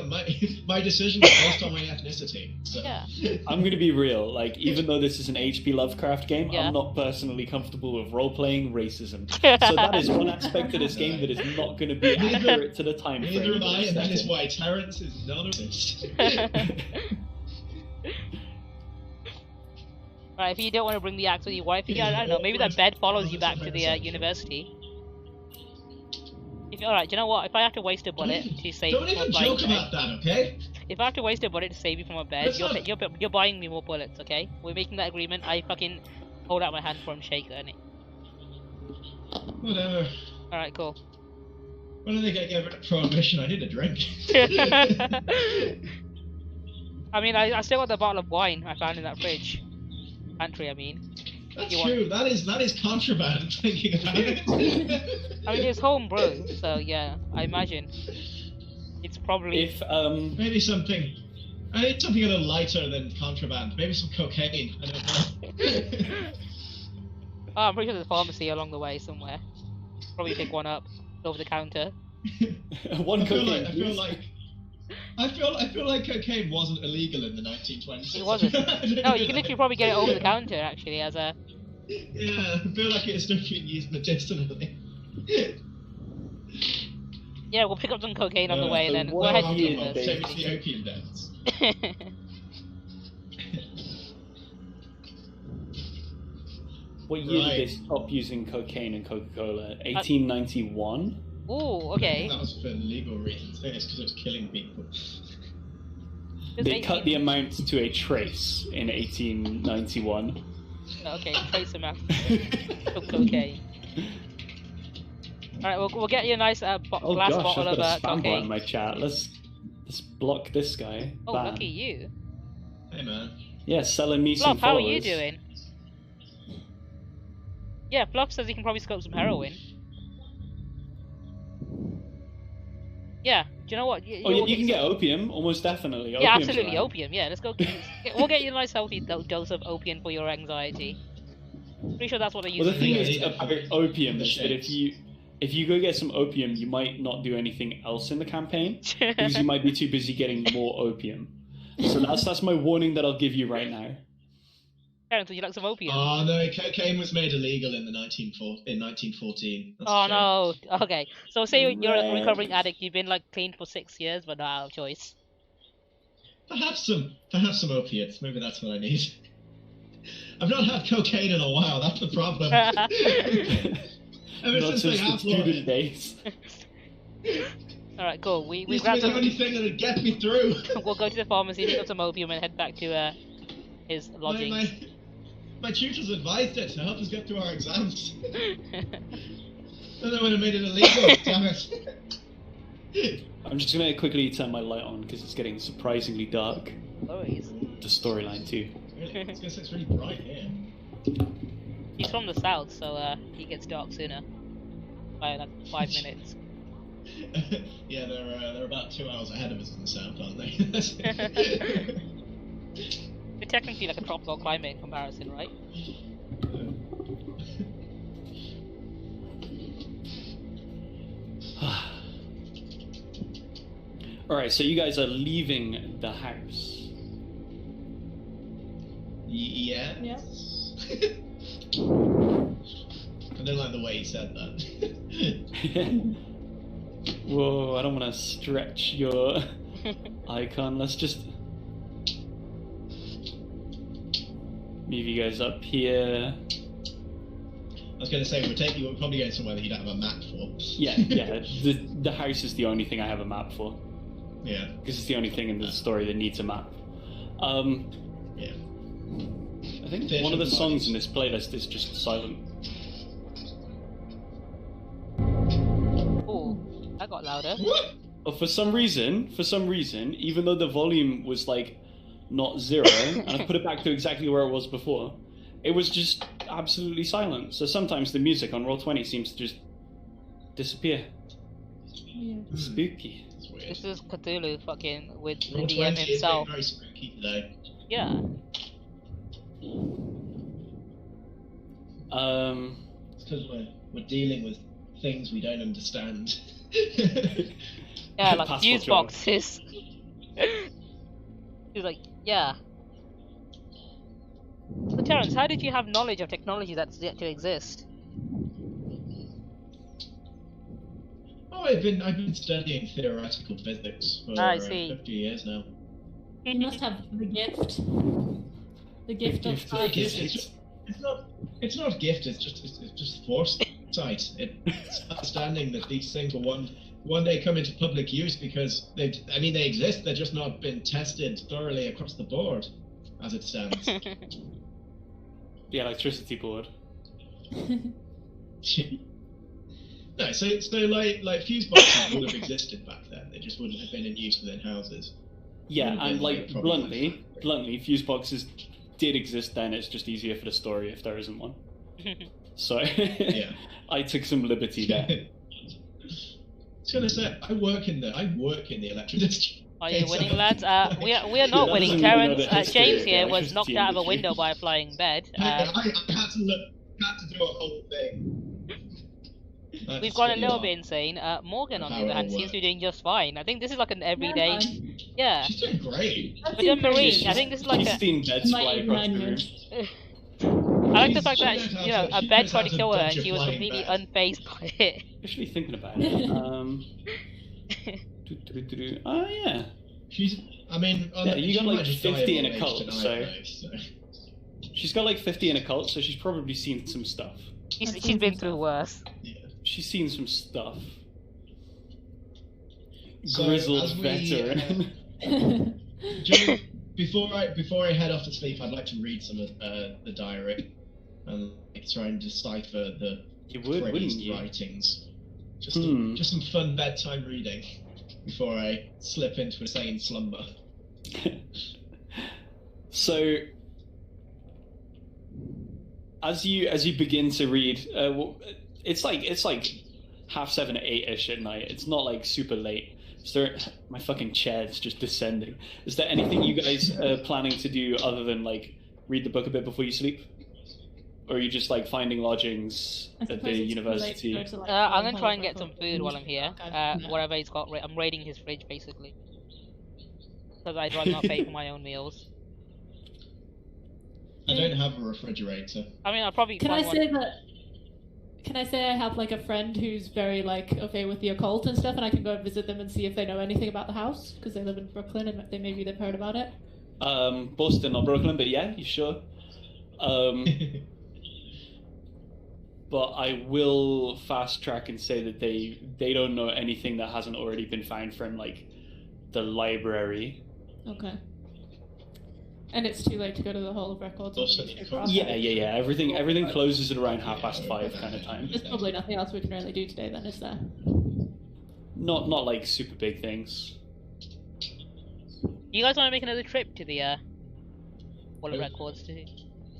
my decisions based on my ethnicity. So. Yeah. I'm gonna be real, like, even though this is an H.P. Lovecraft game, Yeah. I'm not personally comfortable with role-playing racism. So that is one aspect of this game that is not gonna be Neither- accurate to the time frame. Neither am that I, it's and that set is in. why Terrence is none of this. Right, if you don't want to bring the axe with you, what if you, I don't know, maybe that bed follows you back to the university? Alright, do you know what? If I have to waste a bullet to save Don't you from even flying joke bed, about that, okay? if I have to waste a bullet to save you from a bed, That's not- you're buying me more bullets, okay? We're making that agreement. I fucking hold out my hand for him, shake it. Whatever. Alright, cool. When did they get rid of prohibition? I need a drink. I mean, I still got the bottle of wine I found in that fridge. Pantry, I mean. That's You want- true. That is contraband. Thinking about it. I mean, it's home brew, so yeah, I imagine. It's probably... If Maybe something. I need something a little lighter than contraband. Maybe some cocaine. I don't know. Oh, I'm pretty sure there's a pharmacy along the way somewhere. Probably pick one up, go over the counter. one cocaine, I feel like cocaine wasn't illegal in the 1920s. It wasn't. No, you can literally probably get it over the counter, actually, as a... Yeah, I feel like it's still being used medicinally. Yeah, we'll pick up some cocaine on the way, so and then go what ahead are and you do doing? this. Same as the opium dens. what year Right. did they stop using cocaine and Coca-Cola? 1891? Ooh, okay. That was for legal reasons. I think it's because it was killing people. They cut the amount to a trace in 1891. Okay, trace amount of cocaine. Alright, we'll get you a nice Oh glass gosh, bottle I've of got a spam bot in cocaine. my chat. Let's block this guy. Oh, Bam. lucky you. Hey man. Yeah, selling me some Fluff, how are followers. you doing? Yeah, Fluff says he can probably scope some heroin. Yeah, do you know what? Oh, yeah, you can get opium, almost definitely. Yeah, Opium's absolutely, around. opium. Yeah, let's go. We'll get you a nice healthy dose of opium for your anxiety. Pretty sure that's what they use. Well, the thing Yeah, is yeah. about opium The is that shapes. if you go get some opium, you might not do anything else in the campaign because you might be too busy getting more opium. So that's my warning that I'll give you right now. Terrence, would you like some opium? Oh no, cocaine was made illegal in 1914. That's a Oh shame. no. Okay. So say you're a Right. recovering addict. You've been like clean for 6 years, but not out of choice. Perhaps some opiates. Maybe that's what I need. I've not had cocaine in a while. That's the problem. Ever Not since since I the have student days. All right, cool. We Used to be grabbed the some. only thing that would get me through. We'll go to the pharmacy, pick up some opium, and head back to his lodgings. My tutors advised it to help us get through our exams. And they would have made it illegal. Damn it. I'm just gonna quickly turn my light on because it's getting surprisingly dark. No worries. The storyline too. Really? It's because it's really bright here. He's from the south, so he gets dark sooner. By like 5 minutes. Yeah, they're about 2 hours ahead of us in the south, aren't they? It's technically like a tropical climate in comparison, right? Alright, so you guys are leaving the house. Yeah. Yeah. I don't like the way he said that. Whoa, I don't want to stretch your icon. Let's just move you guys up here. I was going to say, we're probably going somewhere that you don't have a map for. Yeah. The house is the only thing I have a map for. Yeah. Because it's the only thing in the story that needs a map. Yeah. I think one of the songs in this playlist is just silent. Oh, that got louder. What? But for some reason, even though the volume was like not 0, and I put it back to exactly where it was before, it was just absolutely silent. So sometimes the music on Roll20 seems to just disappear. Yeah. Spooky. That's weird. This is Cthulhu fucking with the Roll DM 20 is himself. very spooky today. Yeah. It's because we're dealing with things we don't understand. Yeah, like Passport fuse job. boxes. He's like, yeah. So Terrence, how did you have knowledge of technology that's yet to exist? Oh, I've been studying theoretical physics for I see. 50 years now. You must have the gift. The gift of gift of sight. physics. It's not a gift. It's just foresight. It's understanding that these things will one day come into public use because they exist. They're just not been tested thoroughly across the board, as it stands. The electricity board. No, so like fuse boxes would have existed back then. They just wouldn't have been in use within houses. Yeah, Would've and been, like probably bluntly, fuse boxes did exist then. It's just easier for the story if there isn't one. So Yeah. I took some liberty there. I was gonna say I work in the electricity. Are you winning, lads? We are Yeah, not that winning. doesn't really know Terrence, the history James of the here was electricity knocked out of a industry. window by a flying bed. I had to do a whole thing. We've gone a little bit insane. Morgan, on the other hand, seems to be doing just fine. I think this is like an everyday. Yeah. She's doing great. But then Marie, I think this is like She's a. seen beds fly across the room. I like the fact that She knows you how know to- a she bed knows tried how to to kill her and dodge a she was flying completely bed. unfazed by it. Actually thinking about it. Oh yeah. She's. I mean, Yeah, you got she like might just die 50 in of a old cult, age so- tonight, though, She's got like 50 in a cult, so she's probably seen some stuff. She's been through worse. Yeah. She's seen some stuff. So, Grizzled as we, veteran. Before I head off to sleep, I'd like to read some of the diary and try and decipher the You would, wouldn't crazed you? writings. Just some fun bedtime reading before I slip into a sane slumber. So, as you begin to read, it's like 7:30 to 8ish at night. It's not like super late. Is there? My fucking chair's just descending. Is there anything you guys are planning to do other than like read the book a bit before you sleep, or are you just like finding lodgings at the university? I'm gonna try and get some food while I'm here. Whatever he's got, I'm raiding his fridge basically. Because I'd rather not pay for my own meals. I don't have a refrigerator. I mean, I'll probably Can I find say one. that? Can I say I have like a friend who's very like okay with the occult and stuff, and I can go and visit them and see if they know anything about the house because they live in Brooklyn and maybe they've heard about it. Boston, not Brooklyn, but yeah, you sure? But I will fast track and say that they don't know anything that hasn't already been found from like the library. Okay. And it's too late to go to the Hall of Records. Also, Yeah. Everything closes at around 5:30 kind of time. There's probably nothing else we can really do today then, is there? Not like super big things. You guys want to make another trip to the Hall of Records too?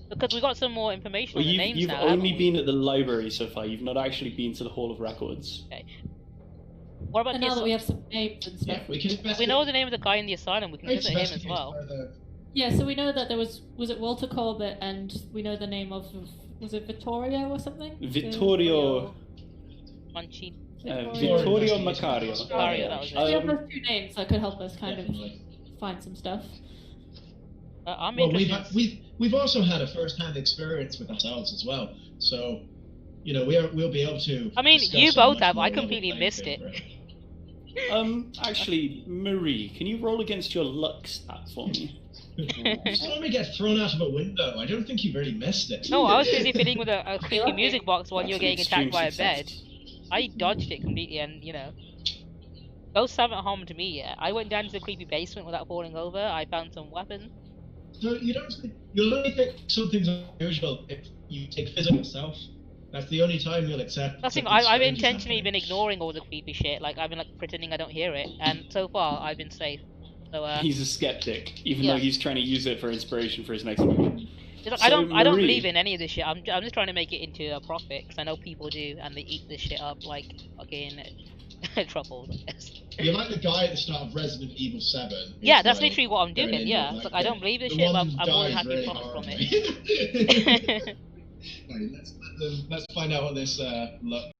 Because we got some more information Well, on the names you've now. only haven't we? been at the library so far. You've not actually been to the Hall of Records. What about And now that we have some names and stuff. Yeah, we can If we know the name of the guy in the asylum, we can visit him as well. Yeah, so we know that there was it Walter Corbett, and we know the name of was it Vittorio or something? Vittorio. Mancini. Vittorio Macario. Macario, that was it. We have those two names that could help us kind Definitely. of find some stuff. I'm Well, interested. we've also had a first-hand experience with ourselves as well, so we'll be able to. I mean, discuss you on both much have. more I level completely playing missed field, it. really. Actually, Marie, can you roll against your luck stat for me? You saw me get thrown out of a window. I don't think you really missed it. No, I was busy fiddling with a creepy music box while you were That's an getting attacked by a extreme bed. success. I dodged it completely, and ghosts haven't harmed me yet. I went down to the creepy basement without falling over. I found some weapons. So you'll only think something's unusual if you take physical yourself. That's the only time you'll accept. That's the thing, something I've strange is intentionally happening. been ignoring all the creepy shit. Like, I've been pretending I don't hear it, and so far I've been safe. So He's a skeptic, even Yeah. though he's trying to use it for inspiration for his next movie. it's like, So, I don't Marie- believe in any of this shit. I'm just trying to make it into a profit, because I know people do, and they eat this shit up like fucking truffles, I guess. You're like the guy at the start of Resident Evil 7. Yeah, who's, that's like, literally what I'm going doing. into Yeah, it, it's like, like I don't believe this the shit, but one I'm more than dies happy to really profit from horribly. it. Right, let's find out what this look